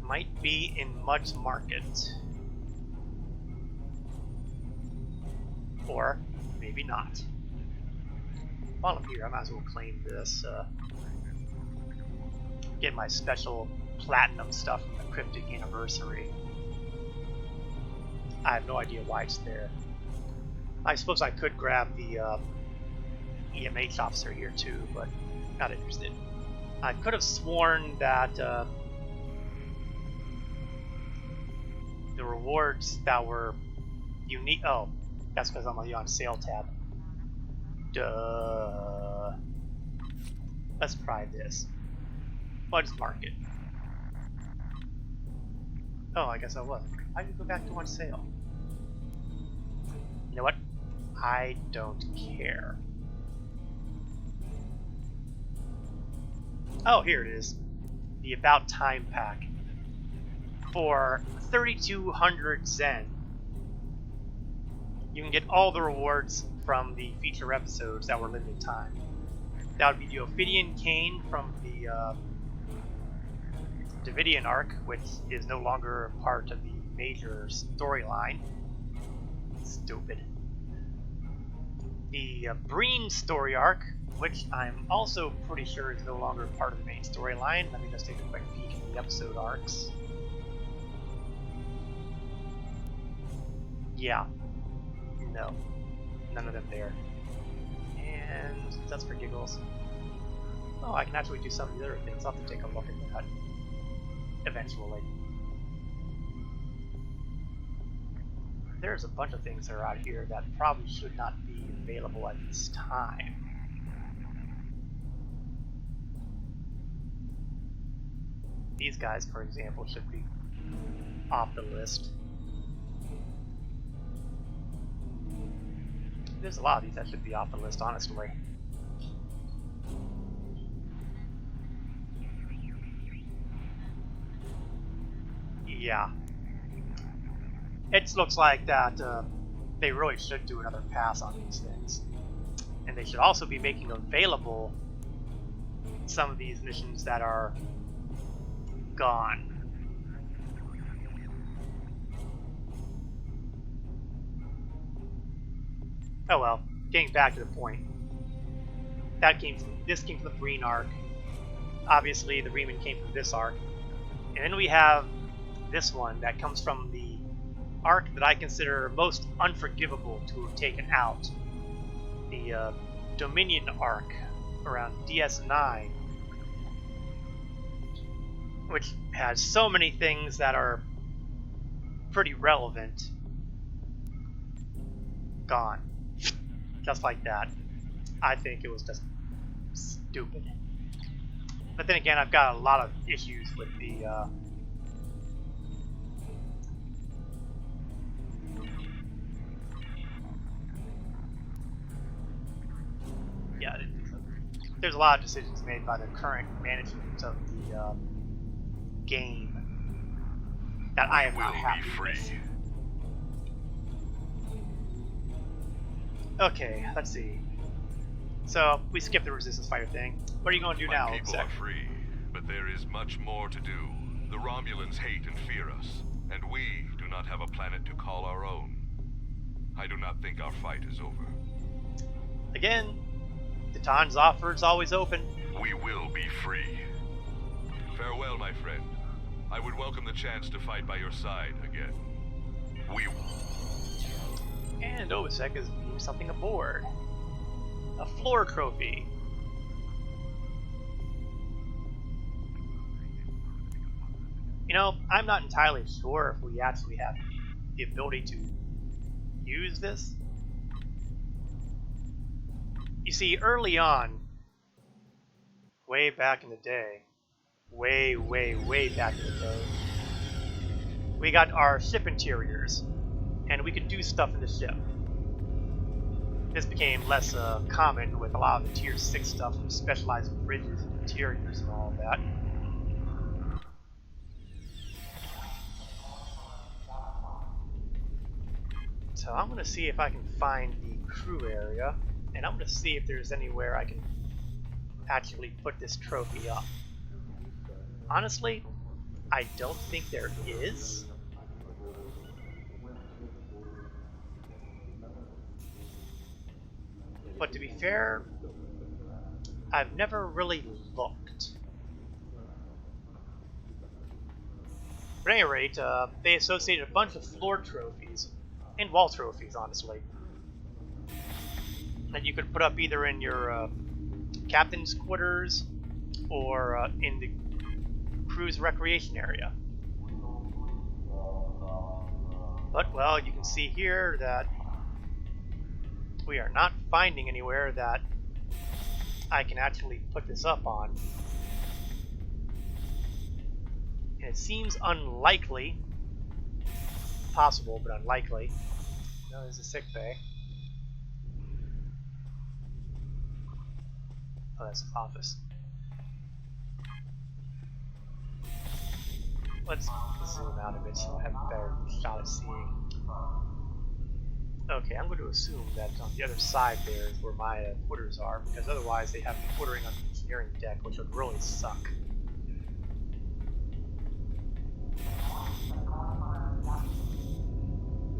might be in Mud's Market. Or maybe not. While I'm here, I might as well claim this. Get my special platinum stuff from the Cryptic Anniversary. I have no idea why it's there. I suppose I could grab the EMH officer here too, but not interested. I could have sworn that the rewards that were unique. Oh, that's because I'm on sale tab. Duh. Let's try this. Bud's Market. Oh, I guess I was. I can go back to on sale. You know what? I don't care. Oh, here it is. The About Time pack. For 3,200 Zen. You can get all the rewards from the feature episodes that were limited time. That would be the Ophidian Cane from the Davidian arc, which is no longer part of the major storyline. Stupid. The Breen story arc, which I'm also pretty sure is no longer part of the main storyline. Let me just take a quick peek at the episode arcs. Yeah. No. None of them there. And that's for giggles. Oh, I can actually do some of the other things. I'll have to take a look at that eventually. There's a bunch of things that are out here that probably should not be available at this time. These guys, for example, should be off the list. There's a lot of these that should be off the list, honestly. Yeah. It looks like that they really should do another pass on these things. And they should also be making available some of these missions that are gone. Oh well, getting back to the point. This came from the Breen arc. Obviously, the Riemann came from this arc. And then we have this one that comes from the arc that I consider most unforgivable to have taken out. The Dominion arc around DS9. Which has so many things that are pretty relevant. Gone. Just like that. I think it was just stupid. But then again, I've got a lot of issues with the yeah, there's a lot of decisions made by the current management of the game that I am not happy with. Okay, let's see. So we skip the resistance fighter thing. What are you going to do My now, people Zach? are free, but there is much more to do. The Romulans hate and fear us, and we do not have a planet to call our own. I do not think our fight is over. Again, Titan's offer is always open. We will be free. Farewell, my friend. I would welcome the chance to fight by your side again. We And Obasek is being something aboard. A floor trophy. You know, I'm not entirely sure if we actually have the ability to use this. You see, early on, way back in the day, way back in the day, we got our ship interiors, and we could do stuff in the ship. This became less common with a lot of the Tier 6 stuff, from specialized bridges and interiors and all of that. So I'm going to see if I can find the crew area, and I'm going to see if there's anywhere I can actually put this trophy up. Honestly, I don't think there is. But to be fair, I've never really looked. But at any rate, they associated a bunch of floor trophies, and wall trophies, honestly, that you could put up either in your captain's quarters or in the crew's recreation area. But, well, you can see here that we are not finding anywhere that I can actually put this up on. And it seems unlikely, possible but unlikely. No, there's a sick bay. Oh, that's an office. Let's zoom out a bit so I have a better shot at seeing. Okay, I'm going to assume that on the other side there is where my quarters are, because otherwise they have me quartering on the engineering deck, which would really suck.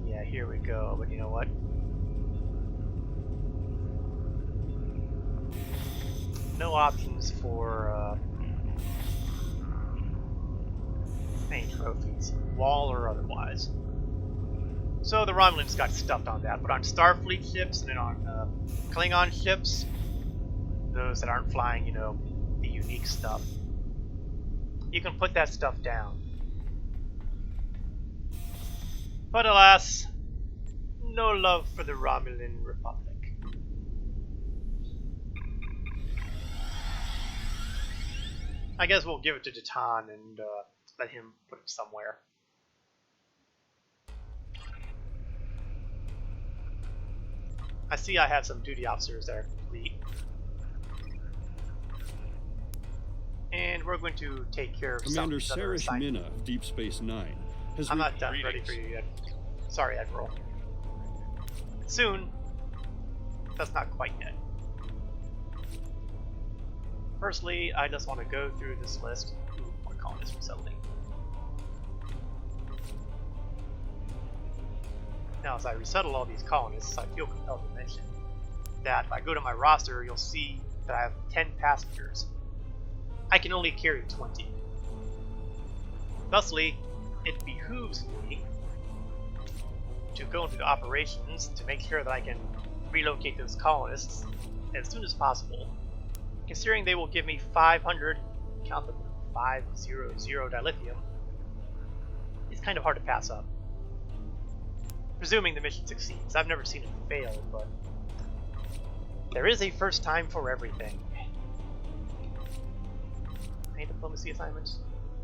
Yeah, here we go, but you know what? No options for any trophies, wall or otherwise. So the Romulans got stuffed on that, but on Starfleet ships and then on Klingon ships, those that aren't flying, you know, the unique stuff, you can put that stuff down. But alas, no love for the Romulan Republic. I guess we'll give it to Titan and let him put it somewhere. I see I have some duty officers that are complete. And we're going to take care of Commander some other Sarish assignments. Minna of Deep Space Nine has I'm not done ready for you yet. Sorry, Admiral. Soon. That's not quite yet. Firstly, I just want to go through this list. Ooh, more colonists resettling. Now, as I resettle all these colonists, I feel compelled to mention that if I go to my roster, you'll see that I have 10 passengers. I can only carry 20. Thusly, it behooves me to go into the operations to make sure that I can relocate those colonists as soon as possible, considering they will give me 500, count them, 500 dilithium. It's kind of hard to pass up. Presuming the mission succeeds. I've never seen it fail, but there is a first time for everything. Any diplomacy assignments?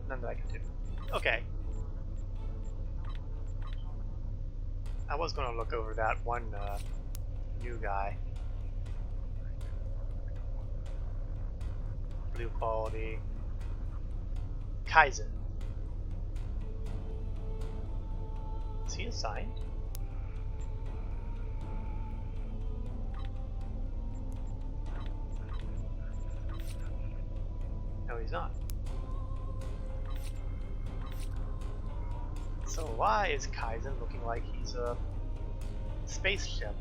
None that I can do. Okay. I was going to look over that one new guy. Blue quality. Kaizen. Is he assigned? he's not. So why is Kaizen looking like he's a spaceship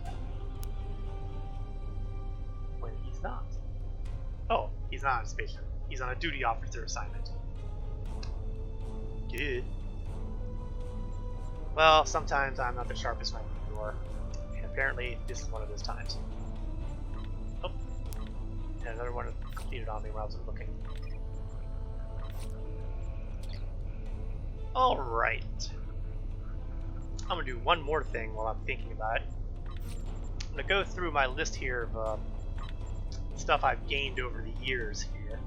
when he's not? Oh, he's not on a spaceship. He's on a duty officer assignment. Good. Well, sometimes I'm not the sharpest knife in the drawer, and apparently this is one of those times. Oh, and another one completed on me when I wasn't looking. Alright. I'm gonna do one more thing while I'm thinking about it. I'm gonna go through my list here of stuff I've gained over the years here,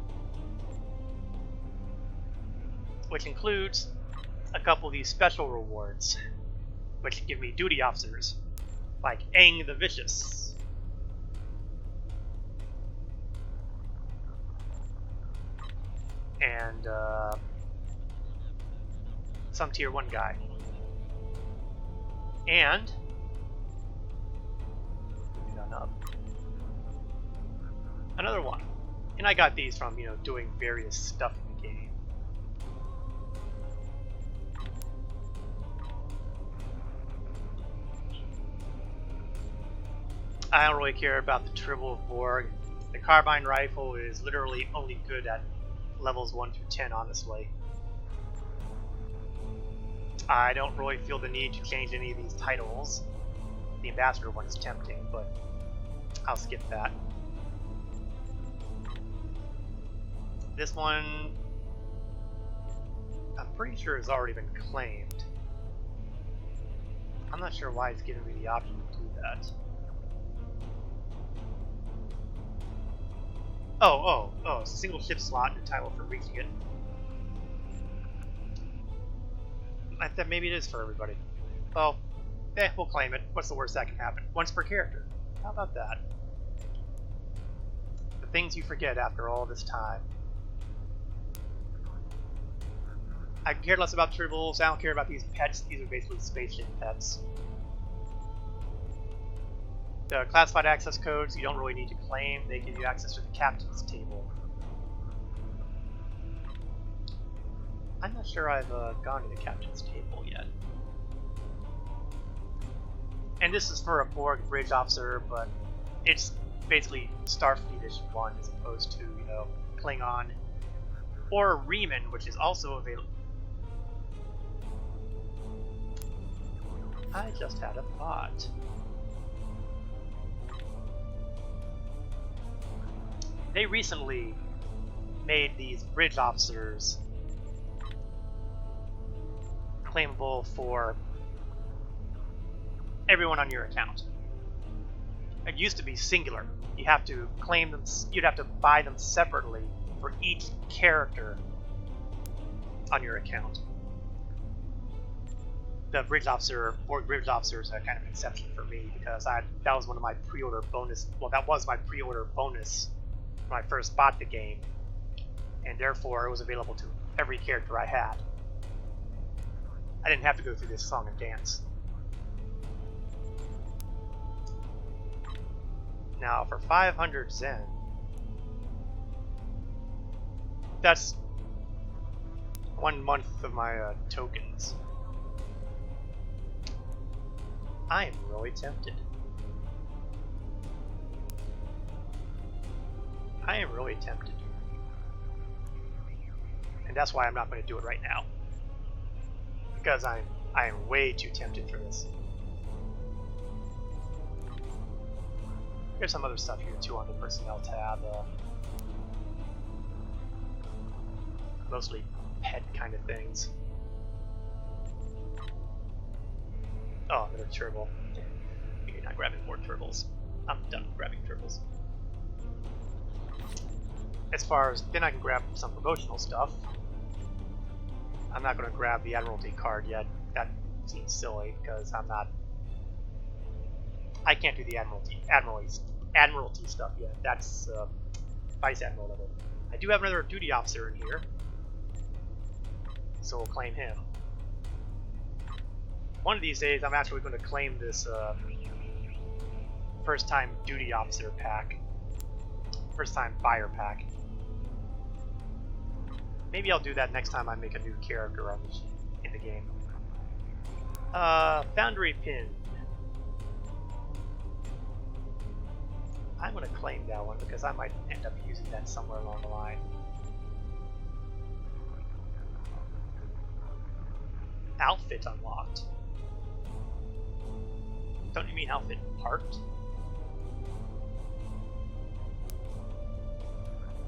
which includes a couple of these special rewards, which give me duty officers, like Aang the Vicious. And some tier 1 guy. And another one. And I got these from, doing various stuff in the game. I don't really care about the Tribble of Borg. The carbine rifle is literally only good at levels 1 through 10, honestly. I don't really feel the need to change any of these titles. The Ambassador one is tempting, but I'll skip that. This one, I'm pretty sure has already been claimed. I'm not sure why it's giving me the option to do that. Oh, single ship slot entitled for reaching it. I thought maybe it is for everybody. Well, we'll claim it. What's the worst that can happen? Once per character. How about that? The things you forget after all this time. I care less about tribbles. I don't care about these pets. These are basically spaceship pets. The classified access codes you don't really need to claim. They give you access to the captain's table. I'm not sure I've gone to the captain's table yet. And this is for a Borg bridge officer, but it's basically Starfleetish 1 as opposed to, Klingon. Or Riemann, which is also available. I just had a thought. They recently made these bridge officers claimable for everyone on your account. It used to be singular. You have to claim them. You'd have to buy them separately for each character on your account. The bridge officer, Borg bridge officer, is a kind of an exception for me because that was one of my pre-order bonus. Well, that was my pre-order bonus when I first bought the game, and therefore it was available to every character I had. I didn't have to go through this song and dance. Now, for 500 Zen, that's 1 month of my tokens. I am really tempted. I am really tempted. And that's why I'm not going to do it right now. Because I am way too tempted for this. There's some other stuff here too on the personnel tab. Mostly pet kind of things. Oh, another turtle. You're not grabbing more turtles. I'm done grabbing turtles. As far as, then I can grab some promotional stuff. I'm not going to grab the Admiralty card yet. That seems silly because I can't do the Admiralty stuff yet. That's Vice Admiral level. I do have another duty officer in here, so we'll claim him. One of these days, I'm actually going to claim this first-time duty officer pack, first-time buyer pack. Maybe I'll do that next time I make a new character in the game. Foundry pin. I'm gonna claim that one because I might end up using that somewhere along the line. Outfit unlocked. Don't you mean outfit part?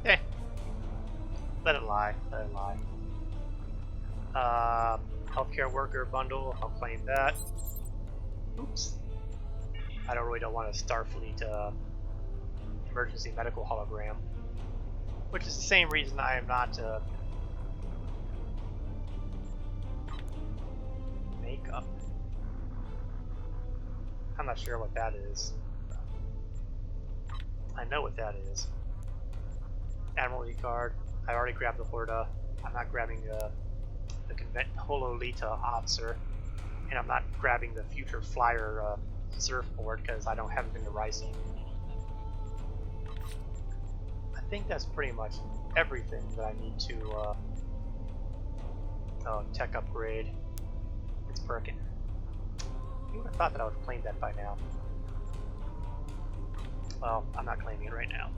Eh. Let it lie. Let it lie. Healthcare worker bundle. I'll claim that. Oops. I don't want a Starfleet emergency medical hologram, which is the same reason I am not makeup. I'm not sure what that is. I know what that is. Admiralty card. I already grabbed the Horda. I'm not grabbing the Hololita officer, and I'm not grabbing the future flyer surfboard because I haven't been to Rising. I think that's pretty much everything that I need to tech upgrade. It's Perkin. You would have thought that I would have claimed that by now. Well, I'm not claiming it right now.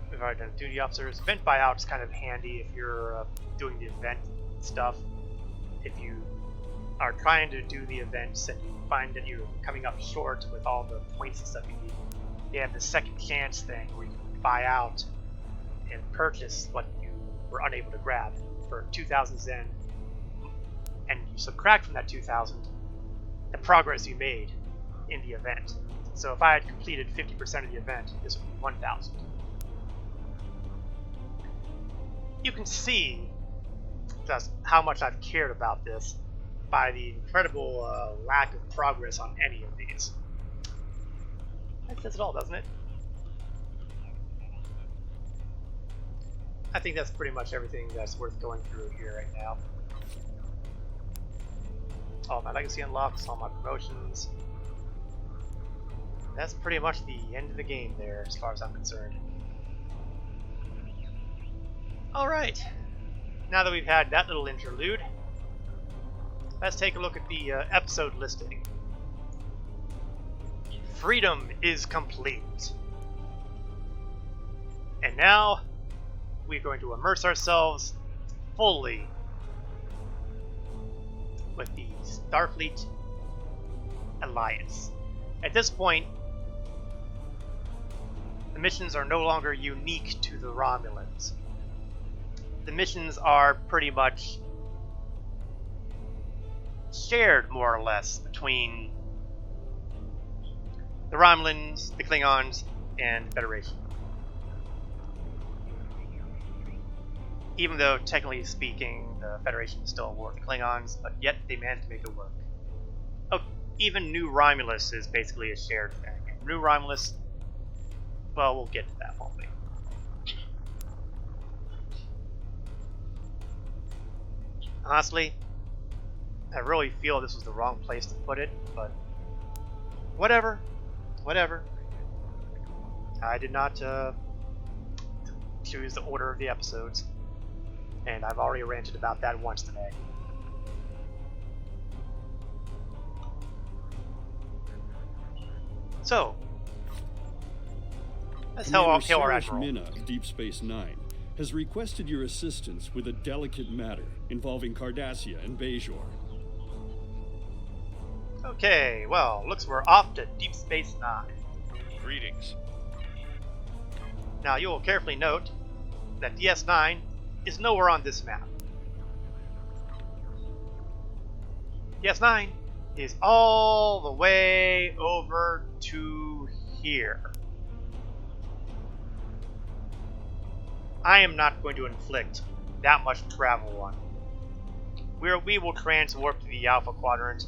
We've already done duty officers. Event buyout is kind of handy if you're doing the event stuff. If you are trying to do the events and you find that you're coming up short with all the points and stuff you need, they have the second chance thing where you can buy out and purchase what you were unable to grab for 2,000 Zen, and you subtract from that 2,000 the progress you made in the event. So if I had completed 50% of the event, this would be 1,000. You can see just how much I've cared about this by the incredible lack of progress on any of these. That says it all, doesn't it? I think that's pretty much everything that's worth going through here right now. All my legacy unlocks, all my promotions. That's pretty much the end of the game there, as far as I'm concerned. Alright, now that we've had that little interlude, let's take a look at the episode listing. Freedom is complete. And now, we're going to immerse ourselves fully with the Starfleet Alliance. At this point, the missions are no longer unique to the Romulans. The missions are pretty much shared, more or less, between the Romulans, the Klingons, and the Federation. Even though, technically speaking, the Federation is still at war with the Klingons, but yet they managed to make it work. Oh, even New Romulus is basically a shared thing. New Romulus, well, we'll get to that, won't we? Honestly, I really feel this was the wrong place to put it, but whatever. I did not choose the order of the episodes, and I've already ranted about that once today. So, let's hail our Admiral. Minna of Deep Space Nine has requested your assistance with a delicate matter involving Cardassia and Bajor. Okay, well, looks we're off to Deep Space Nine. Greetings. Now, you will carefully note that DS9 is nowhere on this map. DS9 is all the way over to here. I am not going to inflict that much travel on it. We will transwarp to the Alpha Quadrant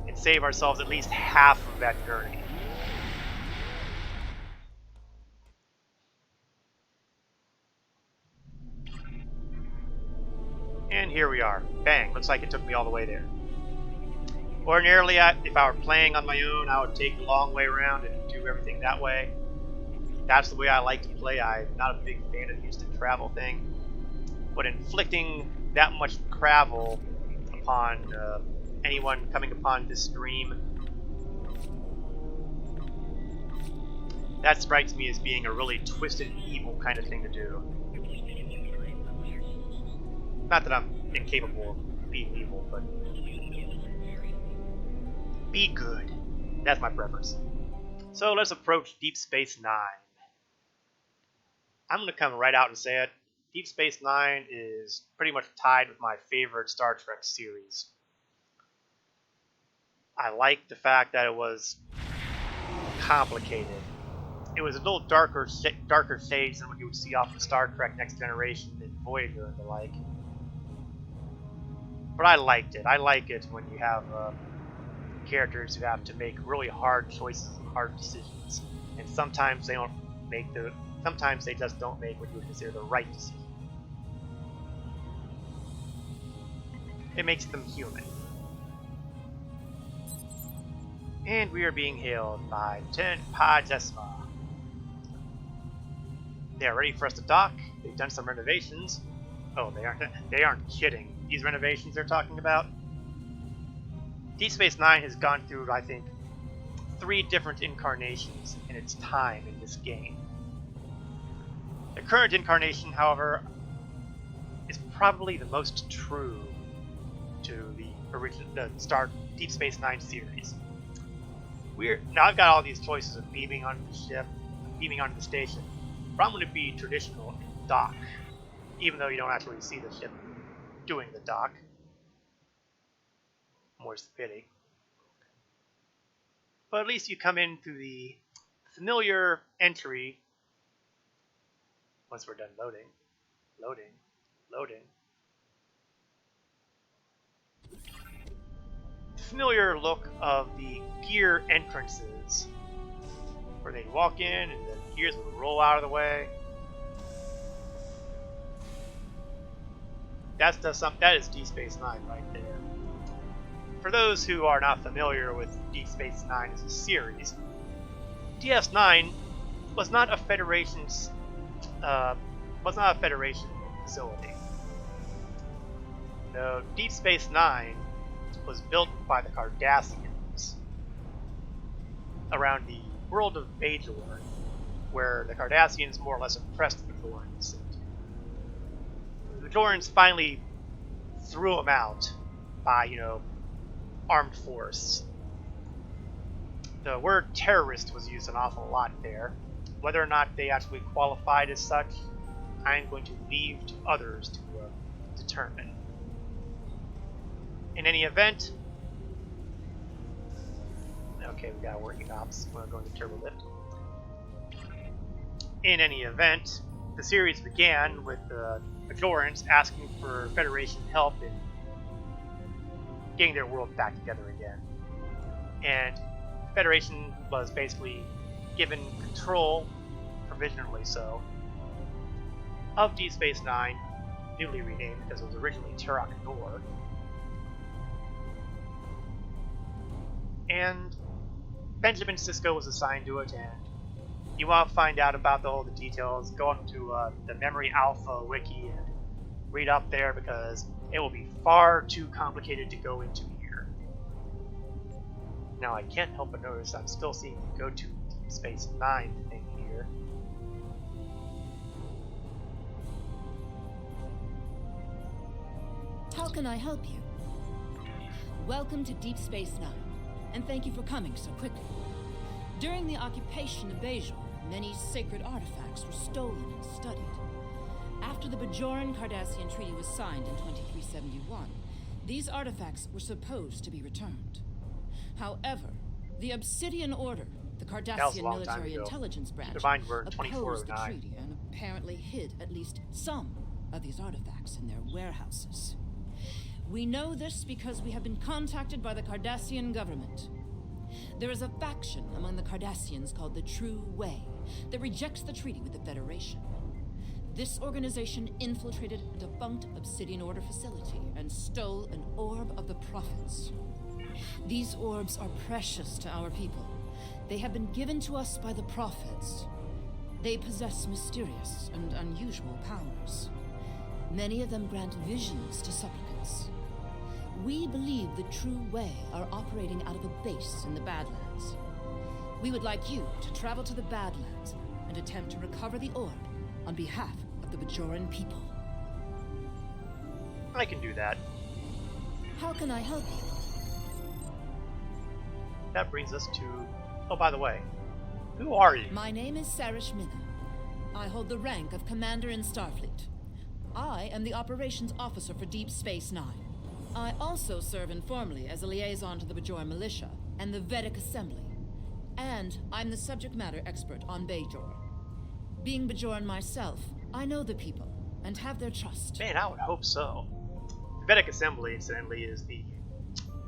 and save ourselves at least half of that journey. And here we are. Bang, looks like it took me all the way there. Ordinarily, if I were playing on my own, I would take the long way around and do everything that way. That's the way I like to play. I'm not a big fan of the instant travel thing. But inflicting that much travel upon anyone coming upon this stream, that strikes me as being a really twisted, evil kind of thing to do. Not that I'm incapable of being evil, but be good. That's my preference. So let's approach Deep Space Nine. I'm going to come right out and say it. Deep Space Nine is pretty much tied with my favorite Star Trek series. I like the fact that it was complicated. It was a little darker shades than what you would see off of Star Trek Next Generation and Voyager and the like. But I liked it. I like it when you have characters who have to make really hard choices and hard decisions, and sometimes they don't make sometimes they just don't make what you would consider the right decision. It makes them human. And we are being hailed by Lieutenant Padesma. They are ready for us to dock. They've done some renovations. Oh, they aren't kidding. These renovations they're talking about. Deep Space Nine has gone through, I think, 3 different incarnations in its time in this game. The current incarnation, however, is probably the most true to the Deep Space Nine series. Now I've got all these choices of beaming onto the ship, beaming onto the station, but I'm going to be traditional and dock, even though you don't actually see the ship doing the dock. More's the pity. But at least you come in through the familiar entry. Once we're done loading. Familiar look of the gear entrances, where they walk in and the gears will roll out of the way. That is Deep Space Nine right there. For those who are not familiar with Deep Space Nine as a series, DS9 was not a Federation facility. No, Deep Space Nine was built by the Cardassians around the world of Bajor, where the Cardassians more or less oppressed the Bajorans. The Bajorans finally threw them out by, armed force. The word terrorist was used an awful lot there. Whether or not they actually qualified as such, I'm going to leave to others to determine. In any event, okay, we got working ops. We're going to turbo lift. In any event, the series began with the Bajorans asking for Federation help in getting their world back together again. And Federation was basically given control, provisionally so, of Deep Space Nine, newly renamed because it was originally Terok Nor. And Benjamin Sisko was assigned to it, and you want to find out about all the details, go onto the Memory Alpha wiki and read up there, because it will be far too complicated to go into here. Now I can't help but notice I'm still seeing the go to Deep Space Nine thing here. How can I help you? Welcome to Deep Space Nine, and thank you for coming so quickly. During the occupation of Bajor, many sacred artifacts were stolen and studied. After the Bajoran-Cardassian Treaty was signed in 2371, these artifacts were supposed to be returned. However, the Obsidian Order, the Cardassian military intelligence branch, opposed the treaty and apparently hid at least some of these artifacts in their warehouses. We know this because we have been contacted by the Cardassian government. There is a faction among the Cardassians called the True Way that rejects the treaty with the Federation. This organization infiltrated a defunct Obsidian Order facility and stole an orb of the prophets. These orbs are precious to our people. They have been given to us by the prophets. They possess mysterious and unusual powers. Many of them grant visions to supplicants. We believe the True Way are operating out of a base in the Badlands. We would like you to travel to the Badlands and attempt to recover the orb on behalf of the Bajoran people. I can do that. How can I help you? That brings us to... Oh, by the way, who are you? My name is Sarish Minna. I hold the rank of Commander in Starfleet. I am the Operations Officer for Deep Space Nine. I also serve informally as a liaison to the Bajoran Militia and the Vedic Assembly. And I'm the subject matter expert on Bajor. Being Bajoran myself, I know the people and have their trust. Man, I would hope so. The Vedic Assembly, incidentally, is the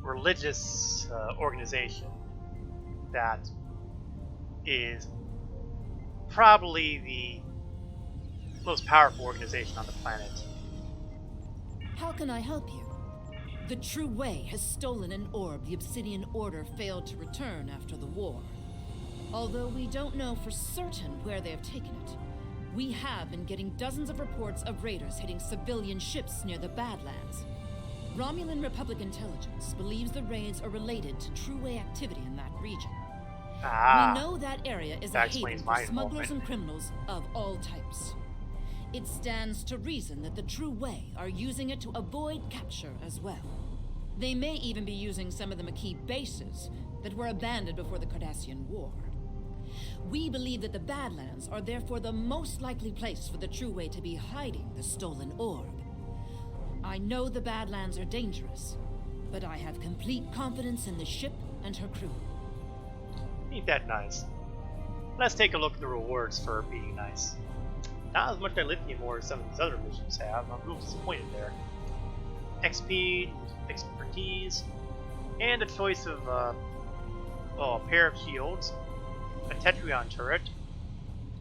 religious organization that is probably the most powerful organization on the planet. How can I help you? The True Way has stolen an orb the Obsidian Order failed to return after the war. Although we don't know for certain where they have taken it, we have been getting dozens of reports of raiders hitting civilian ships near the Badlands. Romulan Republic intelligence believes the raids are related to True Way activity in that region. Ah, We know that area is a that haven explains for my smugglers involvement. and criminals of all types. It stands to reason that the True Way are using it to avoid capture as well. They may even be using some of the Maquis bases that were abandoned before the Cardassian War. We believe that the Badlands are therefore the most likely place for the True Way to be hiding the stolen orb. I know the Badlands are dangerous, but I have complete confidence in the ship and her crew. Ain't that nice? Let's take a look at the rewards for being nice. Not as much dilithium ore as some of these other missions have. I'm a little disappointed there. XP, expertise, and a choice of well, a pair of shields, a Tetrion turret,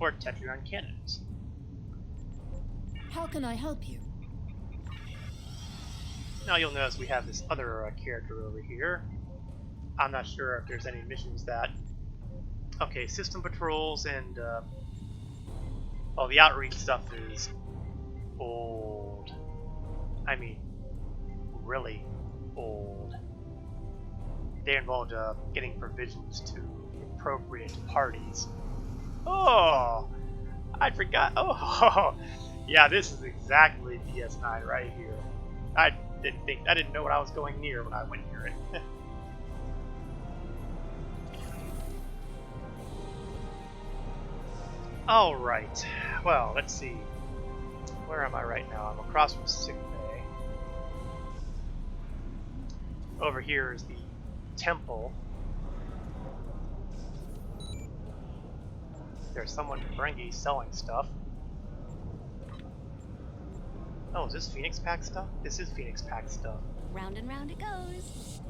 or Tetrion cannons. How can I help you? Now you'll notice we have this other character over here. I'm not sure if there's any missions that... Okay, system patrols and... well, the outreach stuff is old. I mean, really old. They involved getting provisions to the appropriate parties. Oh! I forgot. Oh! Yeah, this is exactly DS9 right here. I didn't know what I was going near when I went near it. Alright, well, let's see. Where am I right now? I'm across from sick bay. Over here is the temple. There's someone in Ferengi selling stuff. Oh, is this Phoenix Pack stuff? This is Phoenix Pack stuff. Round and round it goes.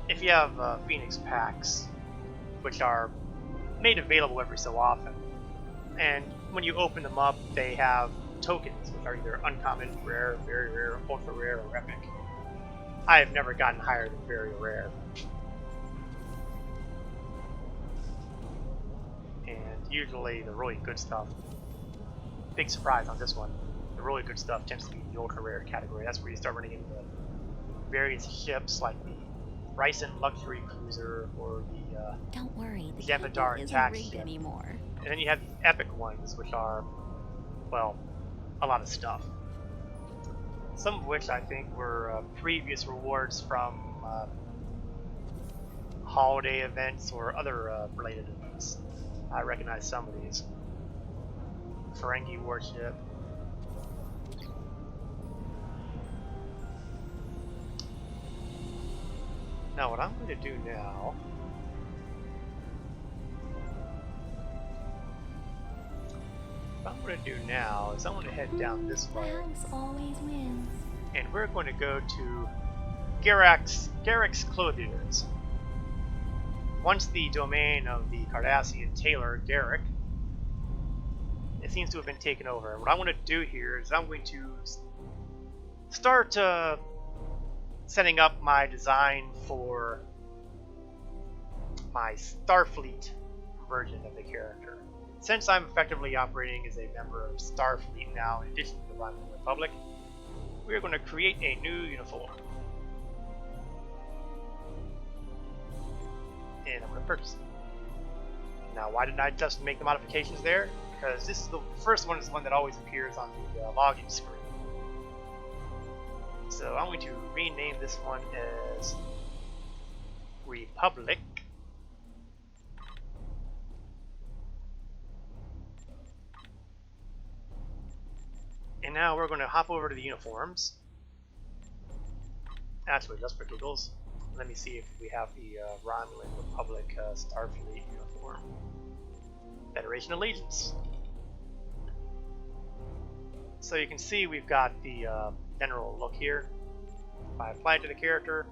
If you have Phoenix Packs, which are made available every so often, and when you open them up, they have tokens, which are either uncommon, rare, very rare, ultra rare, or epic. I have never gotten higher than very rare. And usually the really good stuff, big surprise on this one, the really good stuff tends to be the ultra rare category. That's where you start running into various ships like the Ryson Luxury Cruiser or the Don't worry, the Jem'Hadar isn't attack rigged ship. anymore. And then you have the epic ones, which are, well, a lot of stuff. Some of which I think were previous rewards from holiday events or other related events. I recognize some of these. Ferengi warship. Now what I'm going to do now... What I'm going to do now is I'm going to head down this way. House always wins. And we're going to go to Garrick's Clothiers. Once the domain of the Cardassian tailor, Garrick, it seems to have been taken over. What I want to do here is I'm going to start setting up my design for my Starfleet version of the character. Since I'm effectively operating as a member of Starfleet now, in addition to the Romulan Republic, we are going to create a new uniform. And I'm going to purchase it. Now, why didn't I just make the modifications there? Because this is the first one is the one that always appears on the login screen. So I'm going to rename this one as Republic. And now we're going to hop over to the uniforms. Actually, just for giggles, let me see if we have the Romulan Republic Starfleet uniform. Federation Allegiance. So you can see we've got the general look here. If I apply it to the character,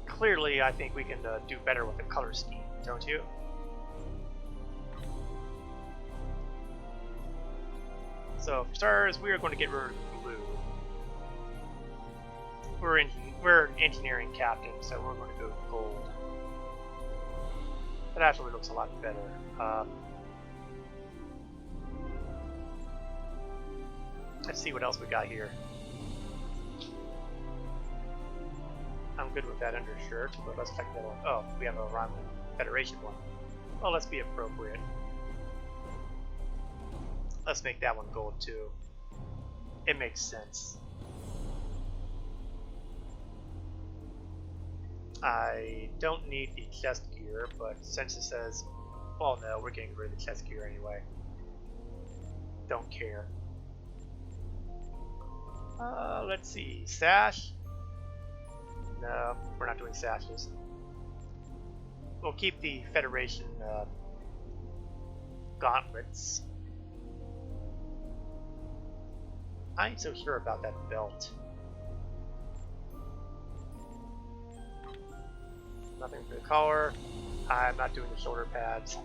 clearly I think we can do better with the color scheme, don't you? So for starters, we are going to get rid of blue. We're engineering captain, so we're going to go gold. That actually looks a lot better. Let's see what else we got here. I'm good with that undershirt, but let's check that one. Oh, we have a Romulan Federation one. Well, let's be appropriate. Let's make that one gold too. It makes sense. I don't need the chest gear, but since it says, well, no, we're getting rid of the chest gear anyway. Don't care. Let's see, sash? No, we're not doing sashes. We'll keep the Federation gauntlets. I ain't so sure about that belt. Nothing for the collar. I'm not doing the shoulder pads.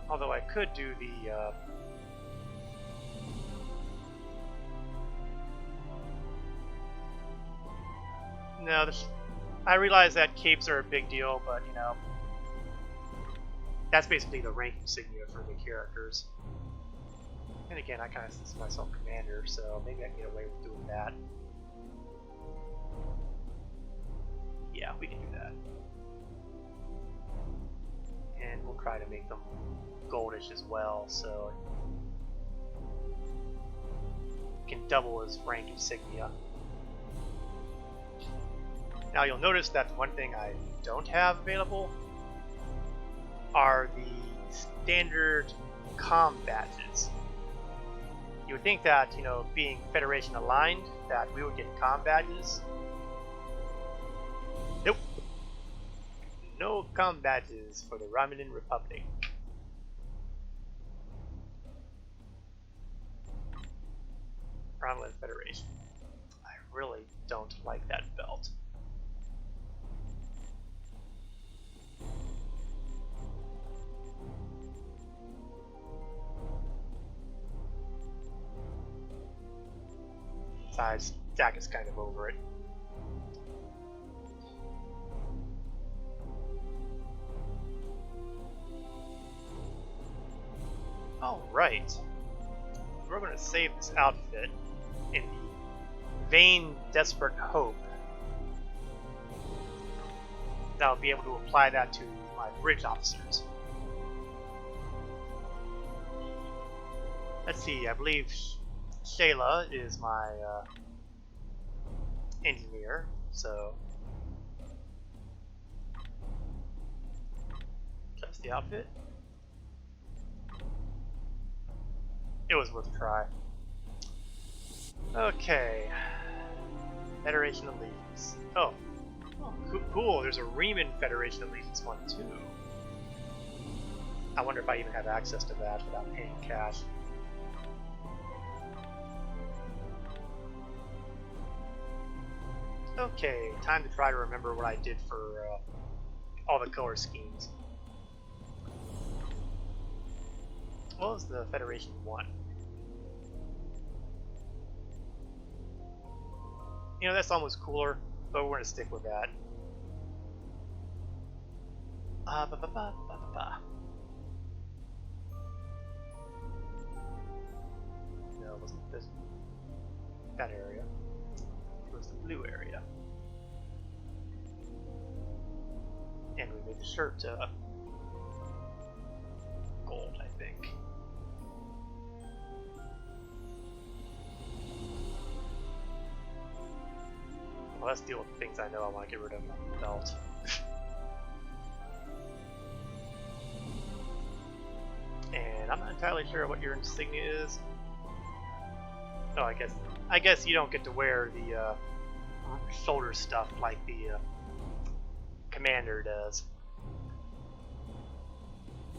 Although I could do the no, I realize that capes are a big deal, but you know, that's basically the rank insignia for the characters. And again, I kind of see myself commander, so maybe I can get away with doing that. Yeah, we can do that. And we'll try to make them goldish as well, so it can double as rank insignia. Now you'll notice that one thing I don't have available are the standard comm badges. You would think that, you know, being Federation aligned, that we would get comm badges. Nope. No comm badges for the Romulan Republic. Romulan Federation. I really don't like that belt. Besides, Jack is kind of over it. Alright. We're going to save this outfit in the vain, desperate hope that I'll be able to apply that to my bridge officers. Let's see, I believe Shayla is my engineer, so that's the outfit. It was worth a try. Okay, Federation Allegiance. Oh, cool. There's a Riemann Federation Allegiance one too. I wonder if I even have access to that without paying cash. Okay, time to try to remember what I did for all the color schemes. What was the Federation 1? You know, that song was cooler, but we're gonna stick with that. Ba ba ba ba ba ba. No, it wasn't this. That area. It was the blue area. And we made the shirt gold, I think. Well, let's deal with the things I know I want to get rid of. Belt. And I'm not entirely sure what your insignia is. Oh, I guess you don't get to wear the shoulder stuff like the commander does.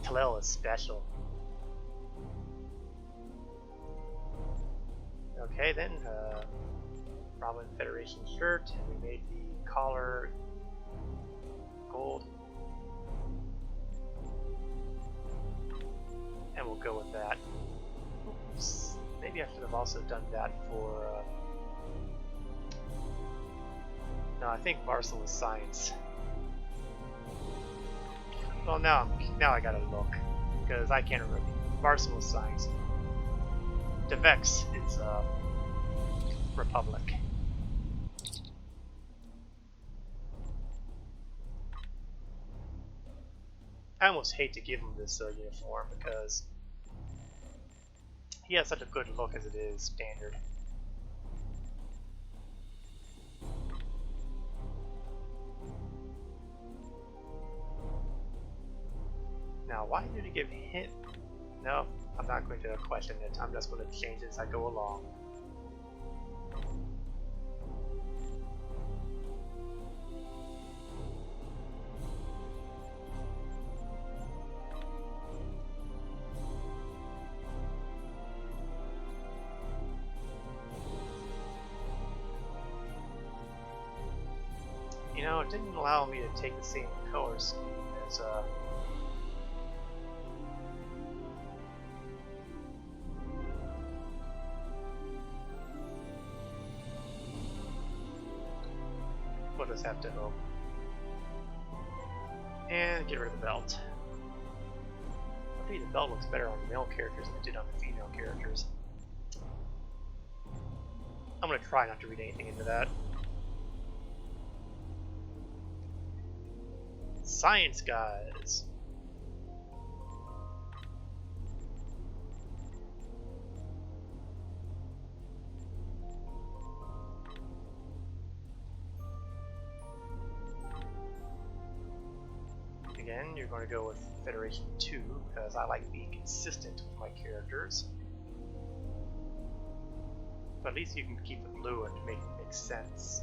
Talel is special. Okay, then Romulan Federation shirt, and we made the collar gold. And we'll go with that. Oops. Maybe I should have also done that for no, I think Marcel is science. Well, now I gotta look, because I can't remember. Marcel is science. Devex is Republic. I almost hate to give him this uniform because he has such a good look as it is standard. Now, why did he give him? No, I'm not going to question it. I'm just going to change it as I go along. You know, it didn't allow me to take the same color scheme as we'll just have to hope. And get rid of the belt. I think the belt looks better on the male characters than it did on the female characters. I'm gonna try not to read anything into that. Science guys. Again, you're going to go with Federation 2 because I like being consistent with my characters. But at least you can keep it blue and make it make sense.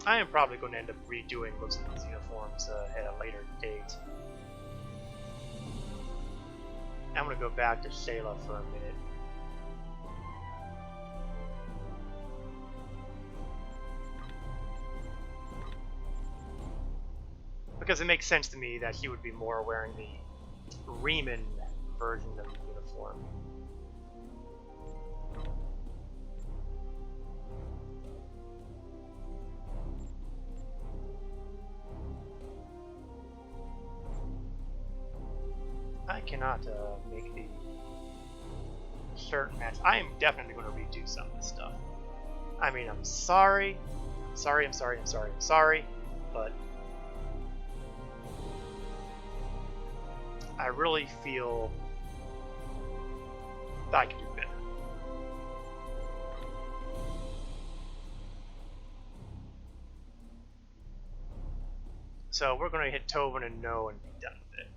I am probably going to end up redoing most of these uniforms at a later date. I'm going to go back to Shayla for a minute. Because it makes sense to me that he would be more wearing the Riemann version of the uniform. I cannot make the shirt match. I am definitely going to redo some of this stuff. I mean, I'm sorry, but I really feel that I can do better. So we're going to hit Tobin and No and be done with it.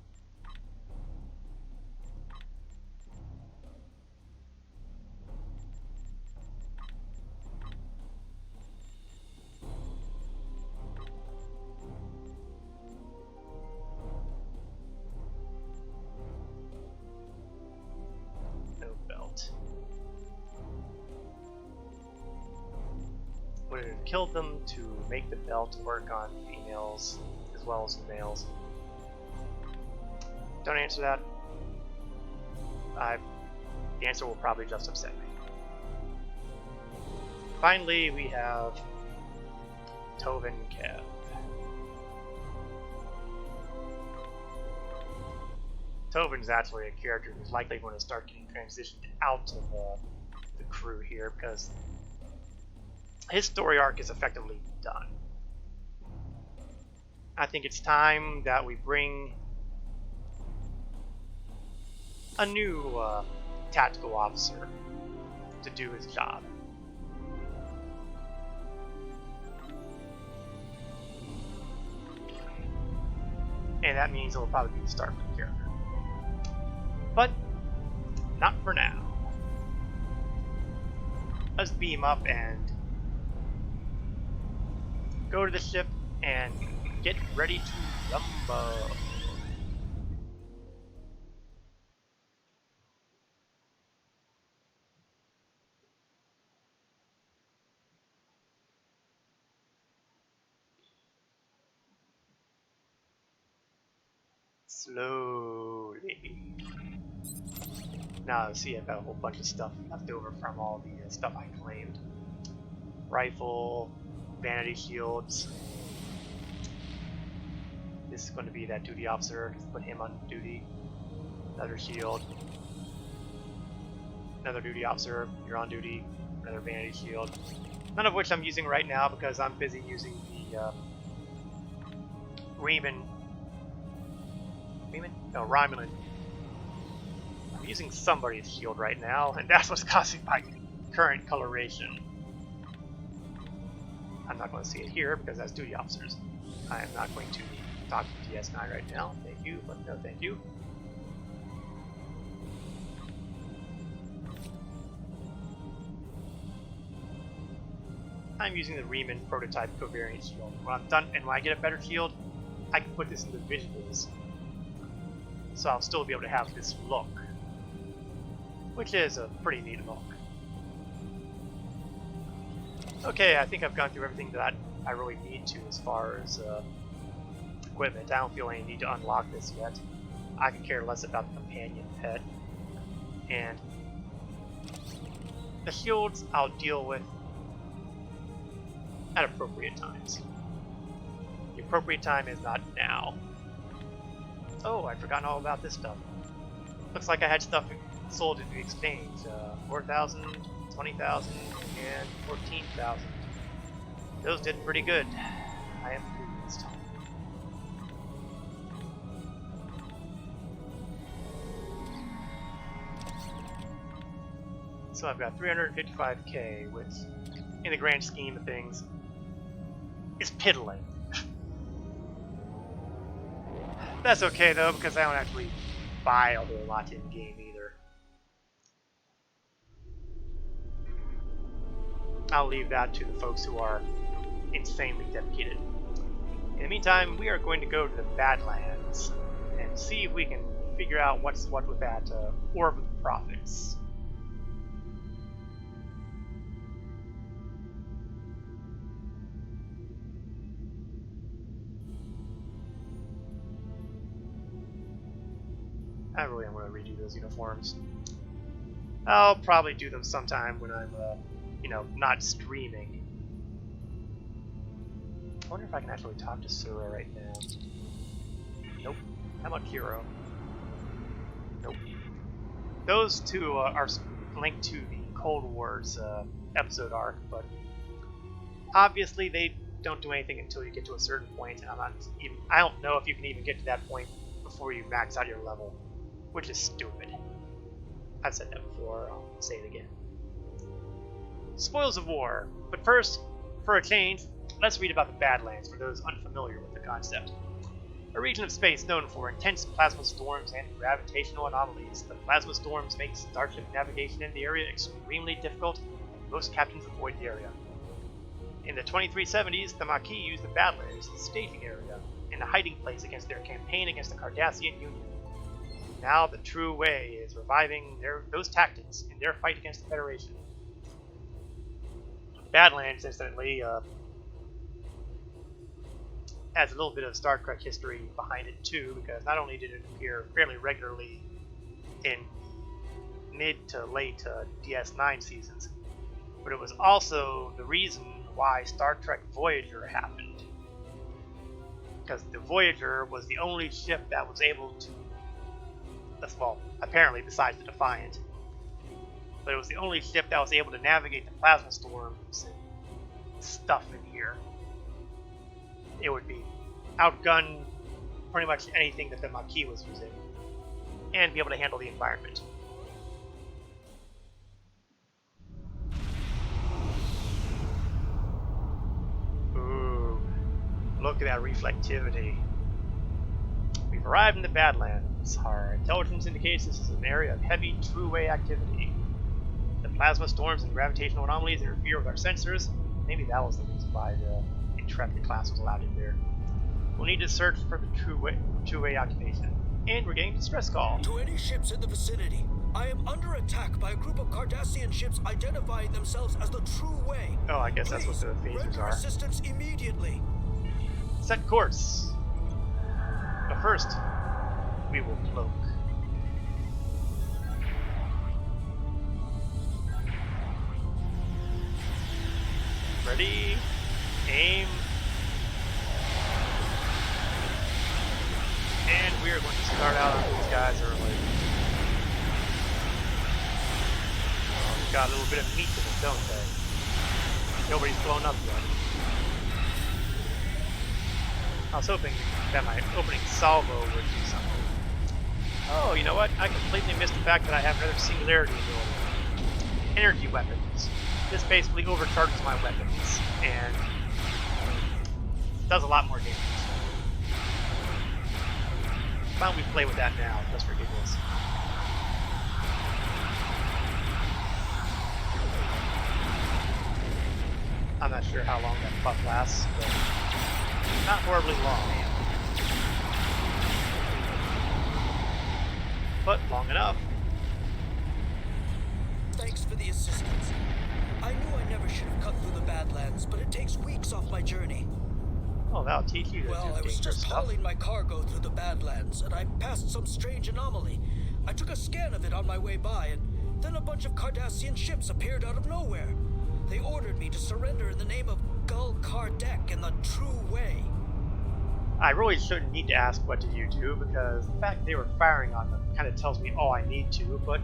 would it have killed them to make the belt work on females as well as the males? Don't answer that. The answer will probably just upset me. Finally, we have Tovin Kev. Tovin's actually a character who's likely going to start getting transitioned out of the crew here because his story arc is effectively done. I think it's time that we bring a new tactical officer to do his job. And that means it'll probably be the Starfleet character. But not for now. Let's beam up and go to the ship and get ready to rumble. Slowly. Now, see, I've got a whole bunch of stuff left over from all the stuff I claimed. Rifle, vanity shields. This is going to be that duty officer. Just put him on duty. Another shield. Another duty officer. You're on duty. Another vanity shield. None of which I'm using right now because I'm busy using the Romulan. I'm using somebody's shield right now, and that's what's causing my current coloration. I'm not going to see it here because that's duty officers. I am not going to talk to DS9 right now. Thank you, but no thank you. I'm using the Riemann prototype covariant shield. When I'm done, and when I get a better shield, I can put this in the visuals. So I'll still be able to have this look, which is a pretty neat look. Okay, I think I've gone through everything that I really need to as far as equipment. I don't feel any need to unlock this yet. I could care less about the companion pet. And the shields I'll deal with at appropriate times. The appropriate time is not now. Oh, I'd forgotten all about this stuff. Looks like I had stuff sold in the exchange. 4,000, 20,000, and 14,000. Those did pretty good. I am pleased. So I've got 355k, which, in the grand scheme of things, is piddling. That's okay though, because I don't actually buy a whole lot in game either. I'll leave that to the folks who are insanely dedicated. In the meantime, we are going to go to the Badlands and see if we can figure out what's what with that Orb of the Prophets. I really am going to redo those uniforms. I'll probably do them sometime when I'm, not streaming. I wonder if I can actually talk to Sura right now. Nope. How about Hero? Nope. Those two are linked to the Cold War's episode arc, but obviously they don't do anything until you get to a certain point, and I don't know if you can even get to that point before you max out your level. Which is stupid. I've said that before, I'll say it again. Spoils of War. But first, for a change, let's read about the Badlands for those unfamiliar with the concept. A region of space known for intense plasma storms and gravitational anomalies, the plasma storms make starship navigation in the area extremely difficult, and most captains avoid the area. In the 2370s, the Maquis used the Badlands as a staging area and a hiding place against their campaign against the Cardassian Union. Now the true way is reviving those tactics in their fight against the Federation. Badlands, incidentally, has a little bit of Star Trek history behind it too, because not only did it appear fairly regularly in mid to late DS9 seasons, but it was also the reason why Star Trek Voyager happened. Because the Voyager was the only ship that was able to, well, apparently besides the Defiant, but it was the only ship that was able to navigate the plasma storms and stuff in here. It would be outgun pretty much anything that the Maquis was using, and be able to handle the environment. Ooh, look at that reflectivity. We've arrived in the Badlands. Our intelligence indicates this is an area of heavy true-way activity. The plasma storms and gravitational anomalies interfere with our sensors. Maybe that was the reason why the Intrepid class was allowed in there. We'll need to search for the true-way occupation. And we're getting a distress call. To any ships in the vicinity, I am under attack by a group of Cardassian ships identifying themselves as the True Way. Oh, I guess that's what the phasers render are. assistance immediately. Set course. But first, we will cloak. Ready, aim, and we are going to start out on these guys early. Oh, we've got a little bit of meat in it, don't they? Nobody's blown up yet. I was hoping that my opening salvo would do something. Oh, you know what? I completely missed the fact that I have another singularity ability. Energy weapons. This basically overcharges my weapons and does a lot more damage. Why don't we play with that now, just for giggles? I'm not sure how long that buff lasts, but not horribly long. But long enough. Thanks for the assistance. I knew I never should have cut through the Badlands, but it takes weeks off my journey. Oh, that'll teach you to Well, do I was dangerous just stuff. hauling my cargo through the Badlands, and I passed some strange anomaly. I took a scan of it on my way by, and then a bunch of Cardassian ships appeared out of nowhere. They ordered me to surrender in the name of Gul Kardec and the True Way. I really shouldn't need to ask what did you do, because the fact they were firing on them kind of tells me all I need to, but...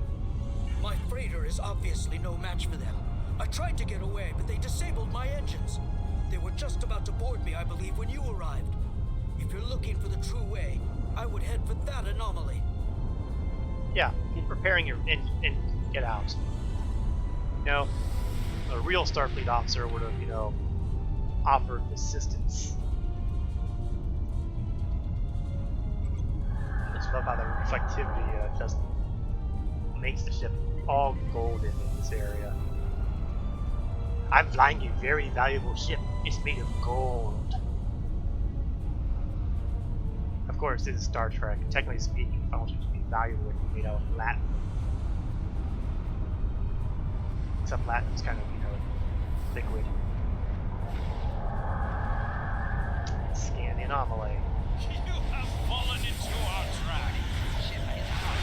My freighter is obviously no match for them. I tried to get away, but they disabled my engines. They were just about to board me, I believe, when you arrived. If you're looking for the True Way, I would head for that anomaly. Yeah, keep preparing your engine and get out. You know, a real Starfleet officer would have, you know, offered assistance. I just love how the reflectivity just makes the ship all golden in this area. I'm flying a very valuable ship. It's made of gold. Of course, this is Star Trek. Technically speaking, functions would be valuable when you made out of Latin. Except Latin's kind of, you know, liquid. Scan the anomaly. You have fallen into our trap. Ship is out.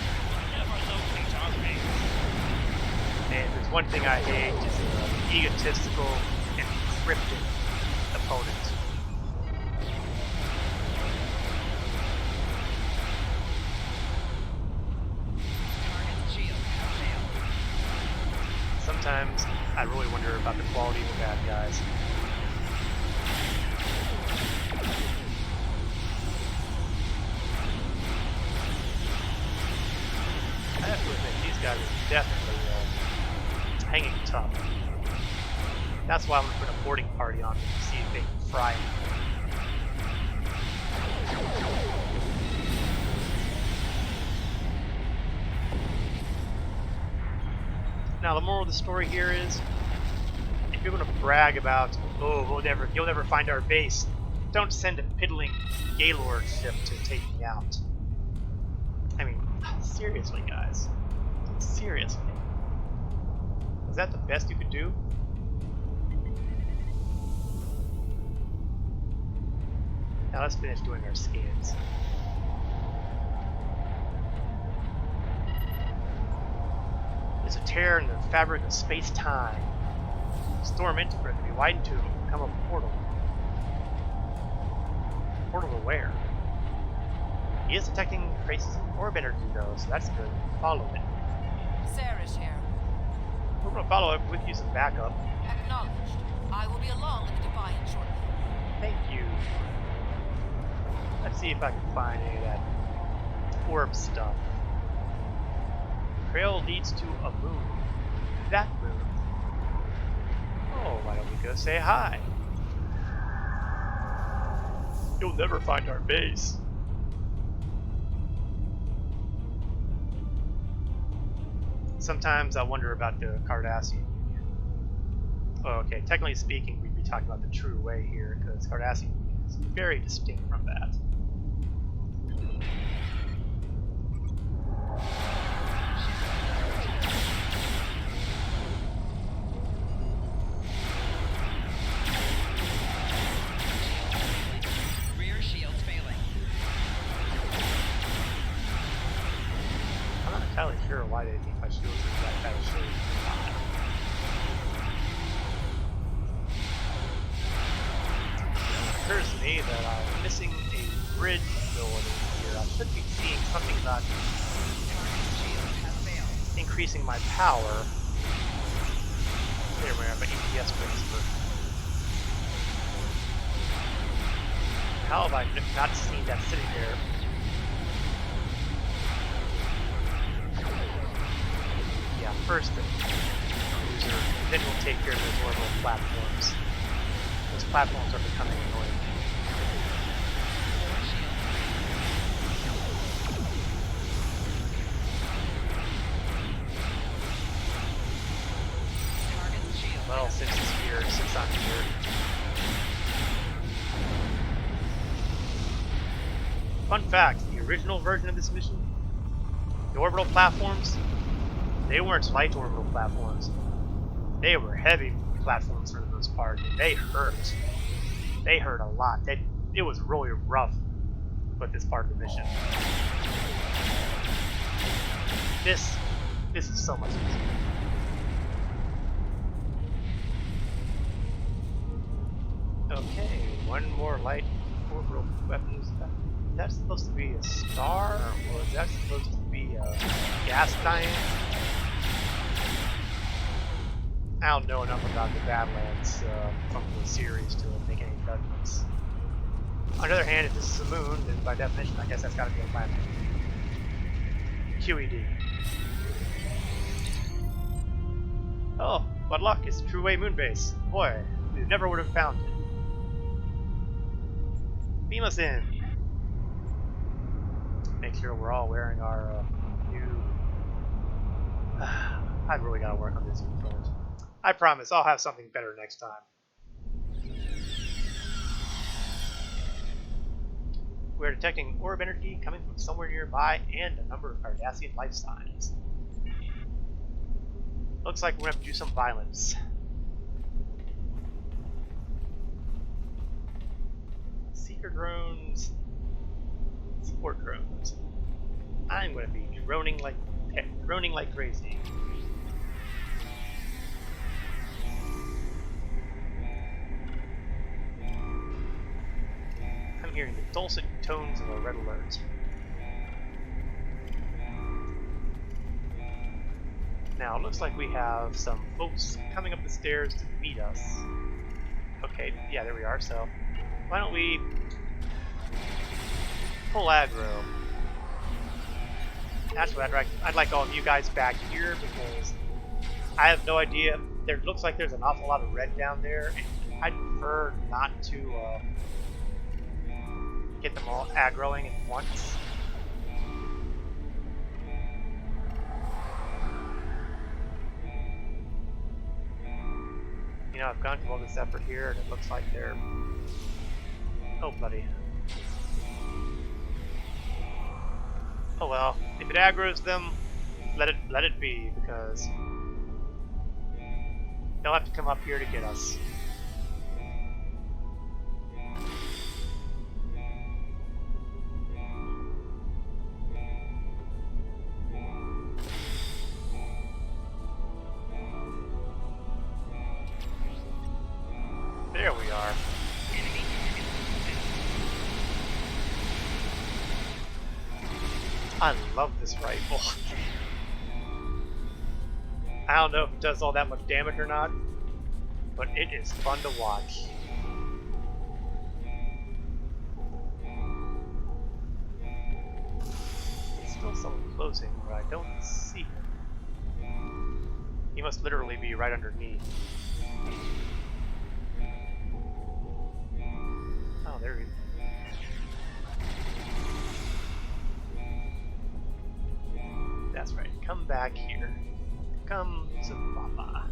Never locate our base. And there's one thing I hate is the egotistical and cryptic opponent. Sometimes I really wonder about the quality of the bad guys. I have to admit, these guys are definitely hanging tough. That's why I'm going to put a boarding party on them to see if they can fry me. Now, the moral of the story here is, if you're going to brag about, oh, you'll never find our base, don't send a piddling Gaylord ship to take me out. I mean, seriously, guys. Seriously. Is that the best you could do? Now let's finish doing our scans. There's a tear in the fabric of space-time. Storm into it can be widened to become a portal. Portal to where? He is detecting traces of orb energy though, so that's good. Follow it. Sarah's here. We're gonna follow up with you some backup. Acknowledged. I will be along with the Defiant shortly. Thank you. Let's see if I can find any of that orb stuff. Trail leads to a moon. That moon. Oh, why don't we go say hi? You'll never find our base. Sometimes I wonder about the Cardassian Union. Oh, okay, technically speaking, we'd be talking about the true way here, because Cardassian Union is very distinct from that. Rear shields failing. I'm not entirely sure why they think my shields are that kind of shape. It occurs to me that I'm missing a bridge ability here. I should be seeing something about increasing my power. There we are, my EPS transfer. How have I not seen that sitting there? Yeah, first the cruiser, then we'll take care of those orbital platforms. Those platforms are becoming annoying. Well, 6 is here, 6 on here. Fun fact, the original version of this mission, the orbital platforms, they weren't light orbital platforms. They were heavy platforms for the most part, and they hurt. They hurt a lot. It was really rough with this part of the mission. This is so much easier. Okay, one more light orbital weapon. Is that supposed to be a star, or is that supposed to be a gas giant? I don't know enough about the Badlands from the series to make any judgments. On the other hand, if this is a moon, then by definition, I guess that's got to be a planet. QED. Oh, what luck! It's a true way moon base. Boy, we never would have found it. Beam us in. Make sure we're all wearing our new... I really gotta work on this controls. I promise I'll have something better next time. We're detecting orb energy coming from somewhere nearby and a number of Cardassian life signs. Looks like we're gonna have to do some violence. Seeker drones, support drones. I'm going to be droning like crazy. I'm hearing the dulcet tones of a red alert. Now it looks like we have some folks coming up the stairs to meet us. Okay, yeah, there we are. So why don't we pull aggro? That's what I'd like all of you guys back here, because I have no idea. There looks like there's an awful lot of red down there, and I'd prefer not to get them all aggroing at once. You know, I've gone through all this effort here, and it looks like they're... Oh, buddy. Oh well, if it aggroes them, let it be, because they'll have to come up here to get us. There we are. I love this rifle. I don't know if it does all that much damage or not, but it is fun to watch. There's still someone closing, but I don't see him. He must literally be right underneath. Oh, there he is. That's right. Come back here. Come to Mama.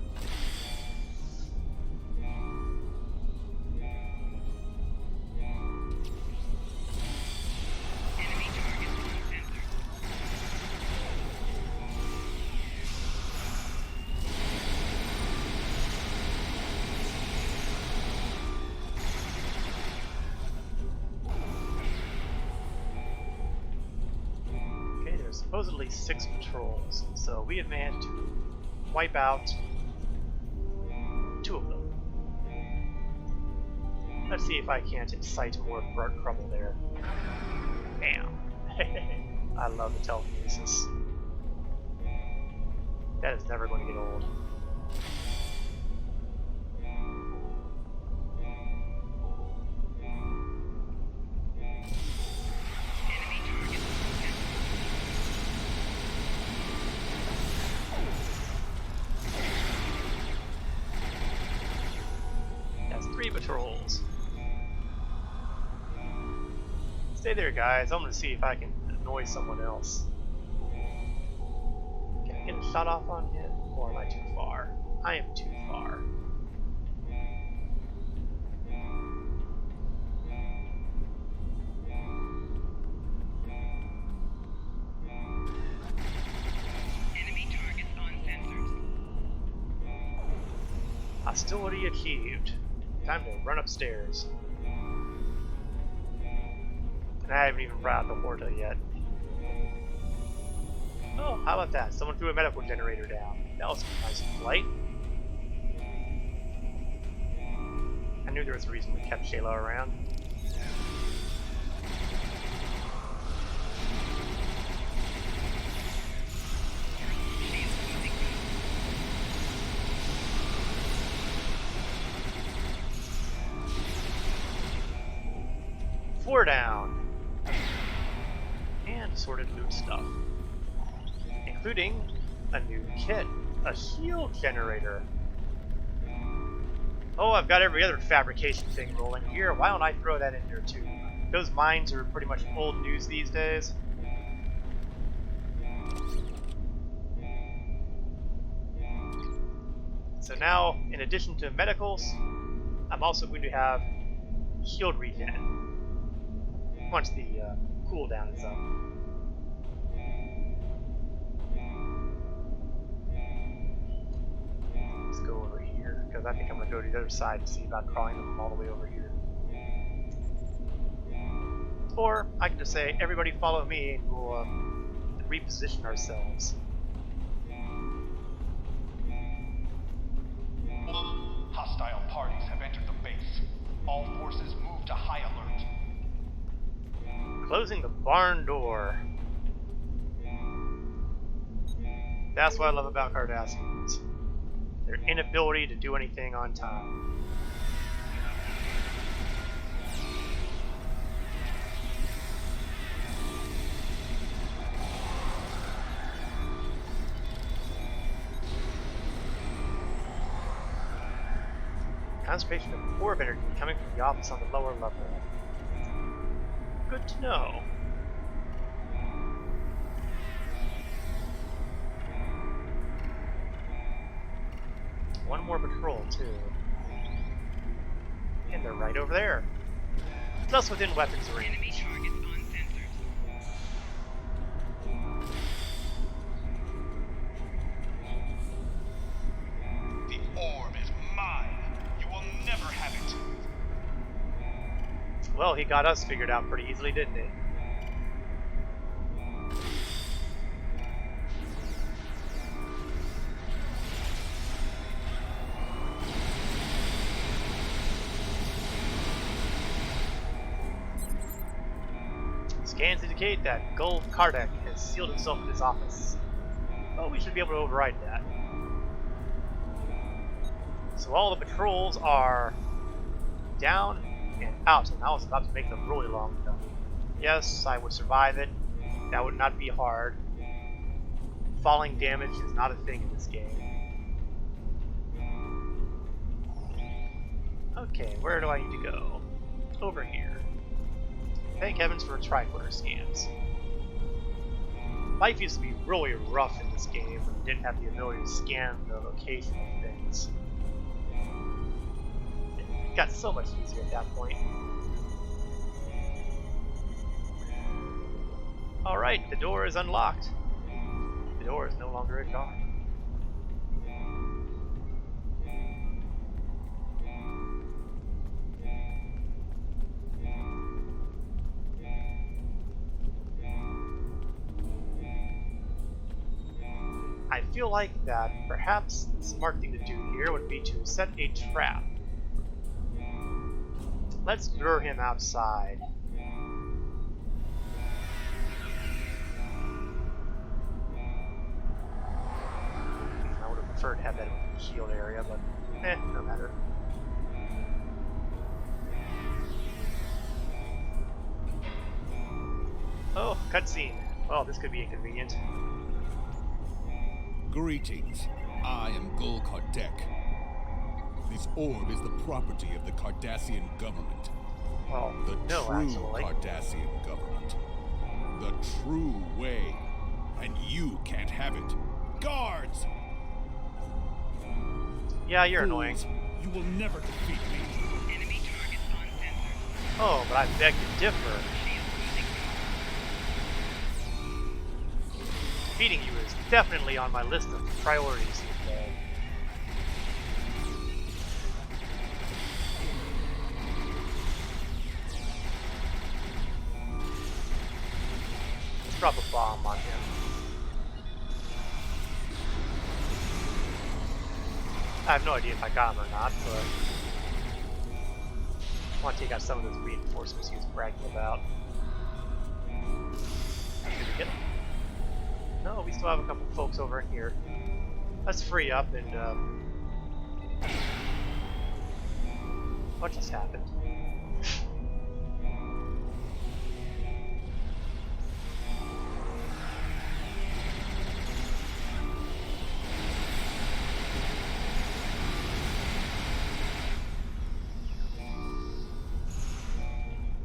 Okay, there's supposedly 6 patrols, so we have managed to wipe out 2 of them. Let's see if I can't incite more trouble there. Bam! I love the telekinesis. That is never going to get old. That's 3 patrols. Stay there, guys. I'm going to see if I can annoy someone else. Can I get a shot off on him? Or am I too far? I am too far. Enemy targets on sensors. Hostility achieved. Time to run upstairs. And I haven't even brought out the Horta yet. Oh, how about that? Someone threw a medical generator down. That was a nice flight. I knew there was a reason we kept Shayla around. Four down. And assorted loot stuff. Including a new kit, a shield generator. Oh, I've got every other fabrication thing rolling here. Why don't I throw that in there too? Those mines are pretty much old news these days. So now, in addition to medicals, I'm also going to have shield regen once the cooldown is up. Let's go over here, because I think I'm going to go to the other side to see about crawling them all the way over here. Or I can just say, everybody follow me, and we'll reposition ourselves. Hostile parties have entered the base. All forces move to high alert. Closing the barn door. That's what I love about Cardassians. Their inability to do anything on time. Concentration of orb energy coming from the office on the lower level. Good to know. One more patrol, too. And they're right over there. Just within weapons range. Enemy targets on sensors. The orb is mine. You will never have it. Well, he got us figured out pretty easily, didn't he? Scans indicate that Gul Kardec has sealed himself in his office. Well, we should be able to override that. So all the patrols are down and out, and I was about to make them really long jump. Yes, I would survive it. That would not be hard. Falling damage is not a thing in this game. Okay, where do I need to go? Over here. Thank heavens for tricorder scans. Life used to be really rough in this game when you didn't have the ability to scan the location of things. It got so much easier at that point. Alright, the door is unlocked. The door is no longer ajar. I feel like that perhaps the smart thing to do here would be to set a trap. Let's lure him outside. I would have preferred to have that in the shield area, but no matter. Oh, cutscene. Well, this could be inconvenient. Greetings. I am Gul Kardec. This orb is the property of the Cardassian government. Well, the no, true actually. Cardassian government. The true way. And you can't have it. Guards! Yeah, you're annoying. You will never defeat me. Enemy targets on sensors. Oh, but I beg to differ. Defeating you is definitely on my list of priorities today. Let's drop a bomb on him. I have no idea if I got him or not, but I want to take out some of those reinforcements he was bragging about. Did we get him? No, we still have a couple folks over in here. Let's free up and, what just happened?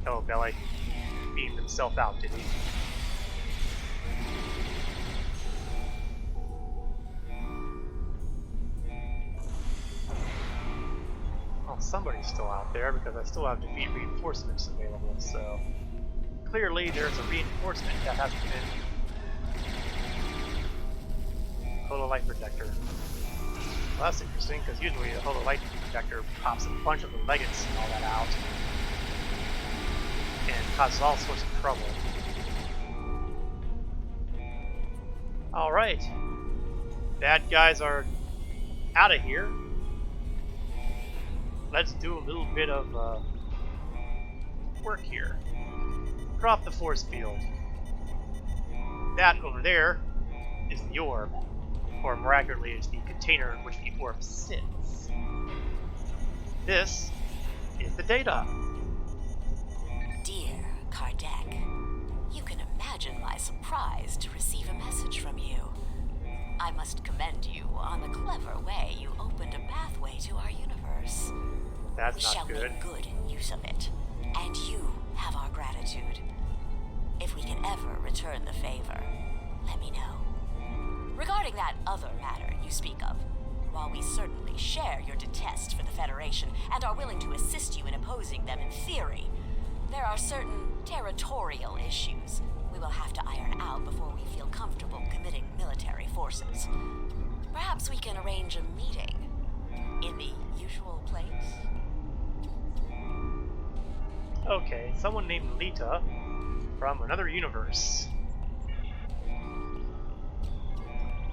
Oh, Belly beamed himself out, did he? Somebody's still out there because I still have defeat reinforcements available, so clearly there's a reinforcement that hasn't been. Hololight projector. Well, that's interesting because usually the hololight projector pops a bunch of the legates and all that out and causes all sorts of trouble. Alright. Bad guys are out of here. Let's do a little bit of work here. Drop the force field. That over there is the orb, or more accurately is the container in which the orb sits. This is the data. Dear Kardec, you can imagine my surprise to receive a message from you. I must commend you on the clever way you opened a pathway to our universe. That's we not shall good. make good use of it, and you have our gratitude. If we can ever return the favor, let me know. Regarding that other matter you speak of, while we certainly share your detest for the Federation and are willing to assist you in opposing them in theory, there are certain territorial issues we will have to iron out before we feel comfortable committing military forces. Perhaps we can arrange a meeting in the usual place? Okay, someone named Lita from another universe.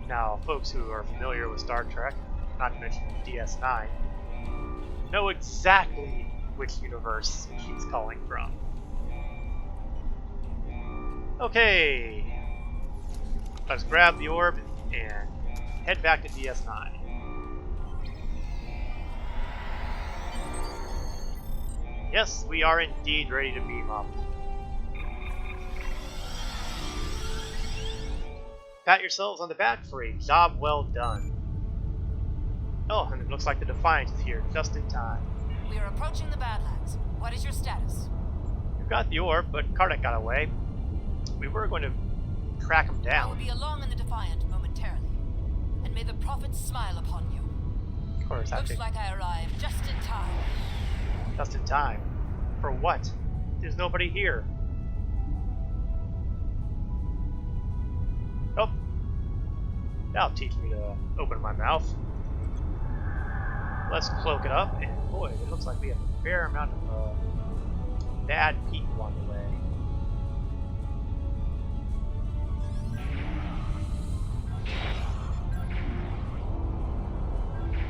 Now, folks who are familiar with Star Trek, not to mention DS9, know exactly which universe she's calling from. Okay. Let's grab the orb and head back to DS9. Yes, we are indeed ready to beam up. Pat yourselves on the back for a job well done. Oh, and it looks like the Defiant is here just in time. We are approaching the Badlands. What is your status? We've got the orb, but Kardec got away. We were going to track him I down. will be along in the Defiant momentarily. And may the Prophet smile upon you. Of course, Looks like I arrived just in time. Just in time. For what? There's nobody here. Oh. That'll teach me to open my mouth. Let's cloak it up, and boy, it looks like we have a fair amount of bad people on the way.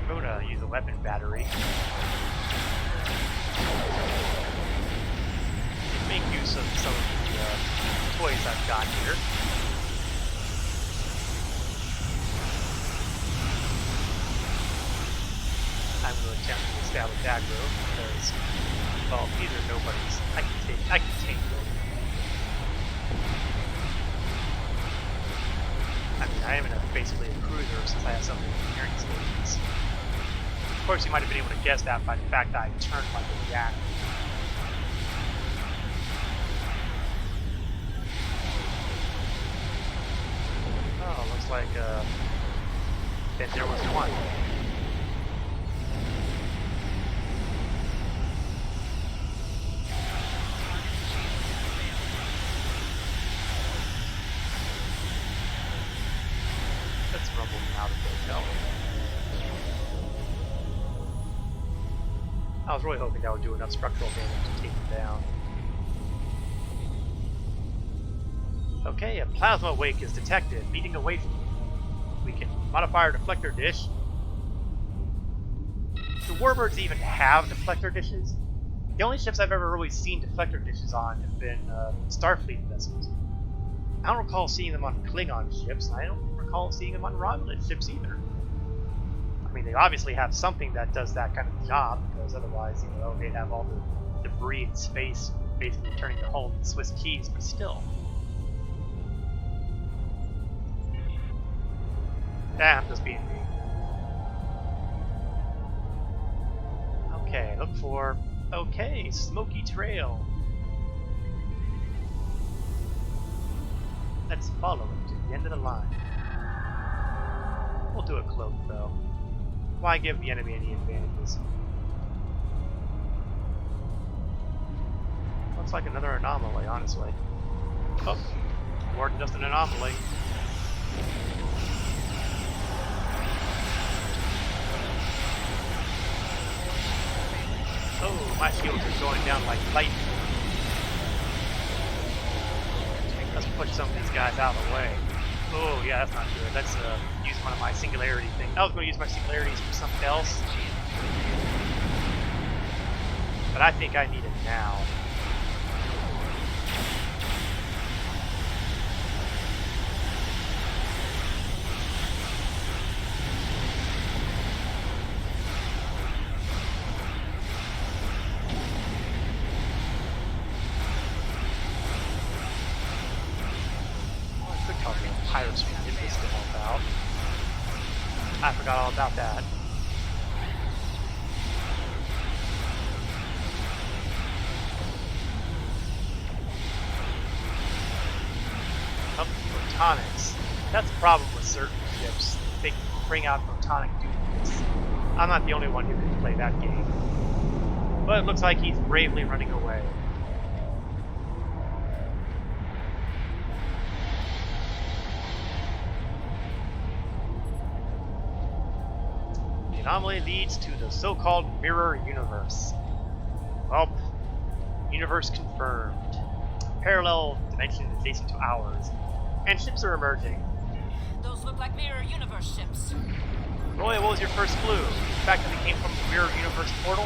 I'm gonna use a weapon battery. Make use of some of the toys I've got here. I'm going to attempt to establish aggro because, well, these are nobody's. I can take them. I mean, I am basically a cruiser since I have so many engineering stations. Of course, you might have been able to guess that by the fact that I turned like a reactor. Oh, looks like then there was one. Let's rumble him out of the hotel. I was really hoping that would do enough structural damage to take him down. Okay, a plasma wake is detected, leading away from you. We can modify our deflector dish. Do warbirds even have deflector dishes? The only ships I've ever really seen deflector dishes on have been Starfleet vessels. I don't recall seeing them on Klingon ships, and I don't recall seeing them on Romulan ships either. I mean, they obviously have something that does that kind of job, because otherwise, you know, they'd have all the debris in space basically turning to home the Swiss keys, but still. I'm just being me. Okay, look for... Okay, smoky trail. Let's follow it to the end of the line. We'll do a cloak, though. Why give the enemy any advantages? Looks like another anomaly, honestly. Oh, more than just an anomaly. Oh, my shields are going down like lightning. Let's push some of these guys out of the way. Oh, yeah, that's not good. Let's use one of my singularity things. I was going to use my singularities for something else. But I think I need it now. Pirates from Nimbus to help out. I forgot all about that. Oh, photonics. That's the problem with certain ships. They can bring out photonic duplicates. I'm not the only one who can play that game. But it looks like he's bravely running away. Anomaly leads to the so-called mirror universe. Well, universe confirmed. Parallel dimension adjacent to ours. And ships are emerging. Those look like mirror universe ships. Roy, what was your first clue? The fact that they came from the mirror universe portal?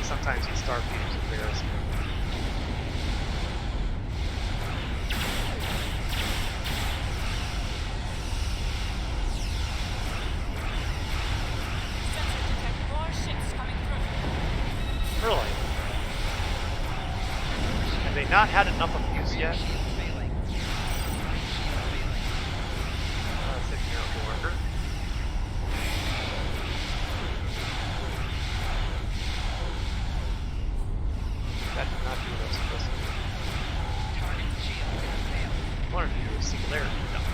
sometimes these starfeeders embarrass me. More ships coming through. Really? Have they not had enough abuse yet? That's a miracle worker. That did not do what I was supposed to do. I wanted to do a singularity dump.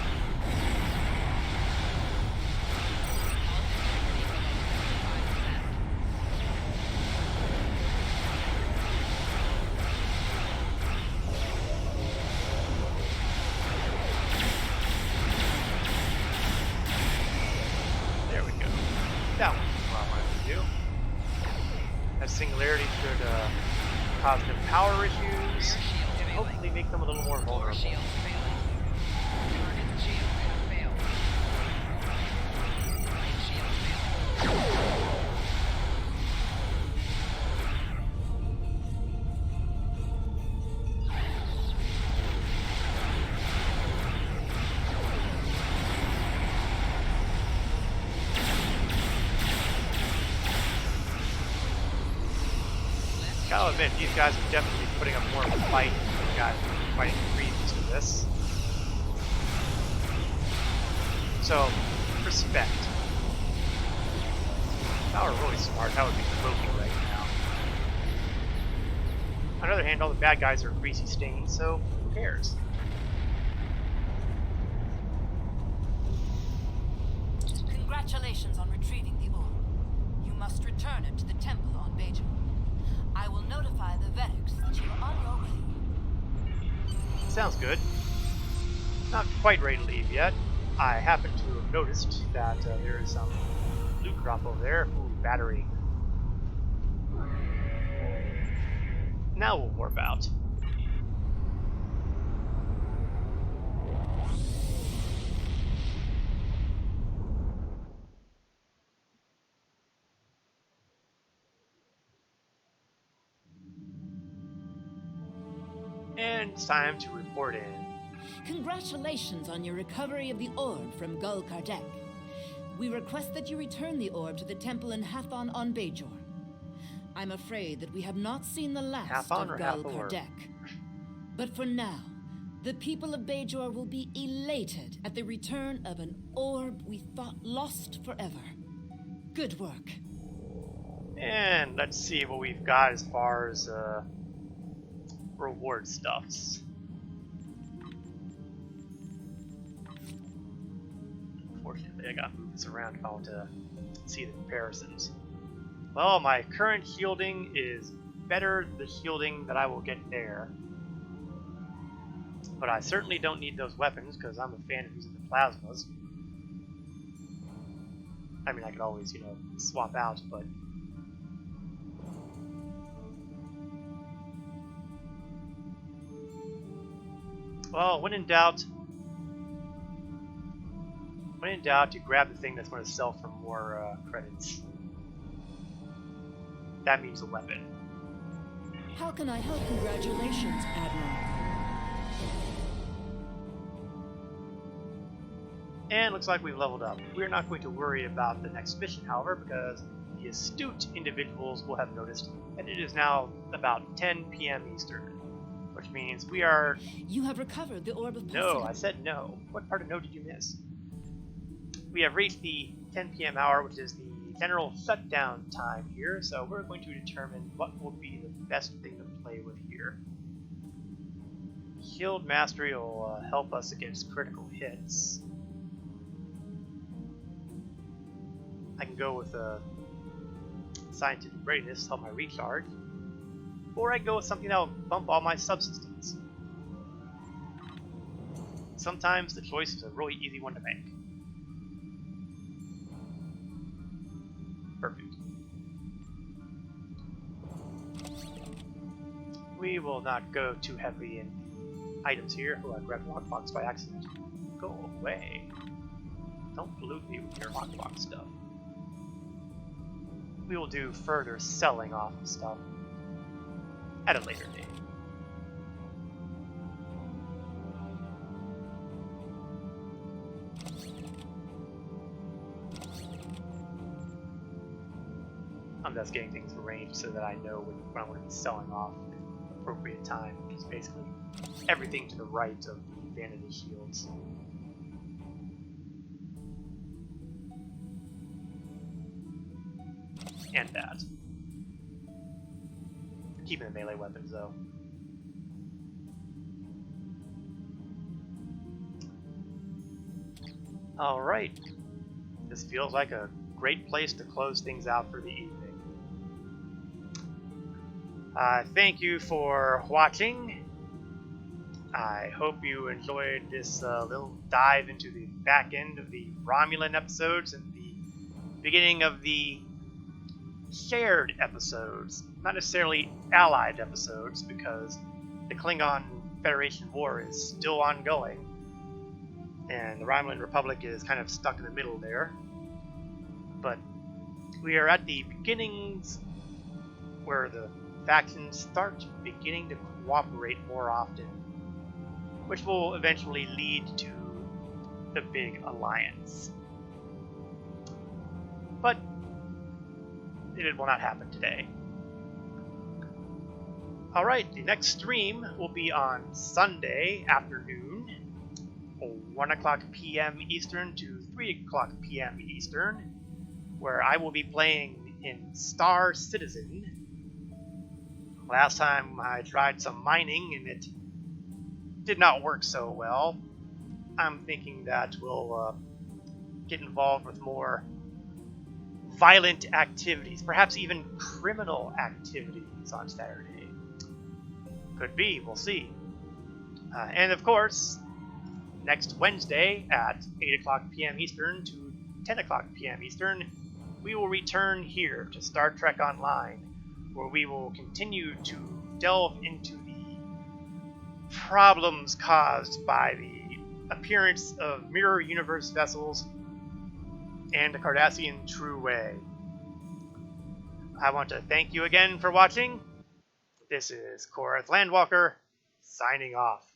There we go. That was what I wanted to do. That singularity should cause them power issues and hopefully make them a little more vulnerable. Gotta admit, these guys are definitely putting up more of a fight than the guys who are fighting previous to this. So, respect. If I were really smart, that would be broken right now. On the other hand, all the bad guys are greasy stains, so who cares? Congratulations on retrieving the orb. You must return it to the temple on Bajor. I will notify the Vedics that you are on your way. Sounds good. Not quite ready to leave yet. I happen to have noticed that there is some loot drop over there. Ooh, battery. Now we'll warp out. And it's time to report in. Congratulations on your recovery of the orb from Gul Kardec. We request that you return the orb to the temple in Hathon on Bajor. I'm afraid that we have not seen the last Hathon of or Gul Hathor? Kardec. But for now, the people of Bajor will be elated at the return of an orb we thought lost forever. Good work. And let's see what we've got as far as reward stuffs. Unfortunately, I gotta move this around if I want to see the comparisons. Well, my current shielding is better than the shielding that I will get there. But I certainly don't need those weapons because I'm a fan of using the plasmas. I mean, I could always, you know, swap out, but well, when in doubt, you grab the thing that's going to sell for more credits. That means a weapon. How can I help? Congratulations, Admiral. And looks like we've leveled up. We're not going to worry about the next mission, however, because the astute individuals will have noticed that it is now about 10 p.m. Eastern, which means we are... You have recovered the orb of No, I said no. What part of no did you miss? We have reached the 10 p.m. hour, which is the general shutdown time here, so we're going to determine what will be the best thing to play with here. Shield Mastery will help us against critical hits. I can go with Scientific Readiness to help my recharge, or I can go with something that will bump all my subsystems. Sometimes the choice is a really easy one to make. Perfect. We will not go too heavy in items here. Oh, I grabbed a lockbox by accident. Go away. Don't pollute me with your lockbox stuff. we will do further selling off of stuff at a later date. I'm just getting things arranged so that I know when I'm going to be selling off at the appropriate time, which is basically everything to the right of the vanity shields. And that. Keeping the melee weapons though. Alright. This feels like a great place to close things out for the evening. Thank you for watching. I hope you enjoyed this little dive into the back end of the Romulan episodes and the beginning of the shared episodes, not necessarily allied episodes, because the Klingon Federation War is still ongoing, and the Romulan Republic is kind of stuck in the middle there. But we are at the beginnings where the factions start beginning to cooperate more often, which will eventually lead to the big alliance. But it will not happen today. Alright, the next stream will be on Sunday afternoon, 1 o'clock p.m. Eastern to 3 o'clock p.m. Eastern, where I will be playing in Star Citizen. Last time I tried some mining and it did not work so well. I'm thinking that we'll get involved with more violent activities, perhaps even criminal activities on Saturday. Could be, we'll see. And of course, next Wednesday at 8 o'clock p.m. Eastern to 10 o'clock p.m. Eastern, we will return here to Star Trek Online, where we will continue to delve into the problems caused by the appearance of mirror universe vessels and the Cardassian True Way. I want to thank you again for watching. This is Korath Landwalker, signing off.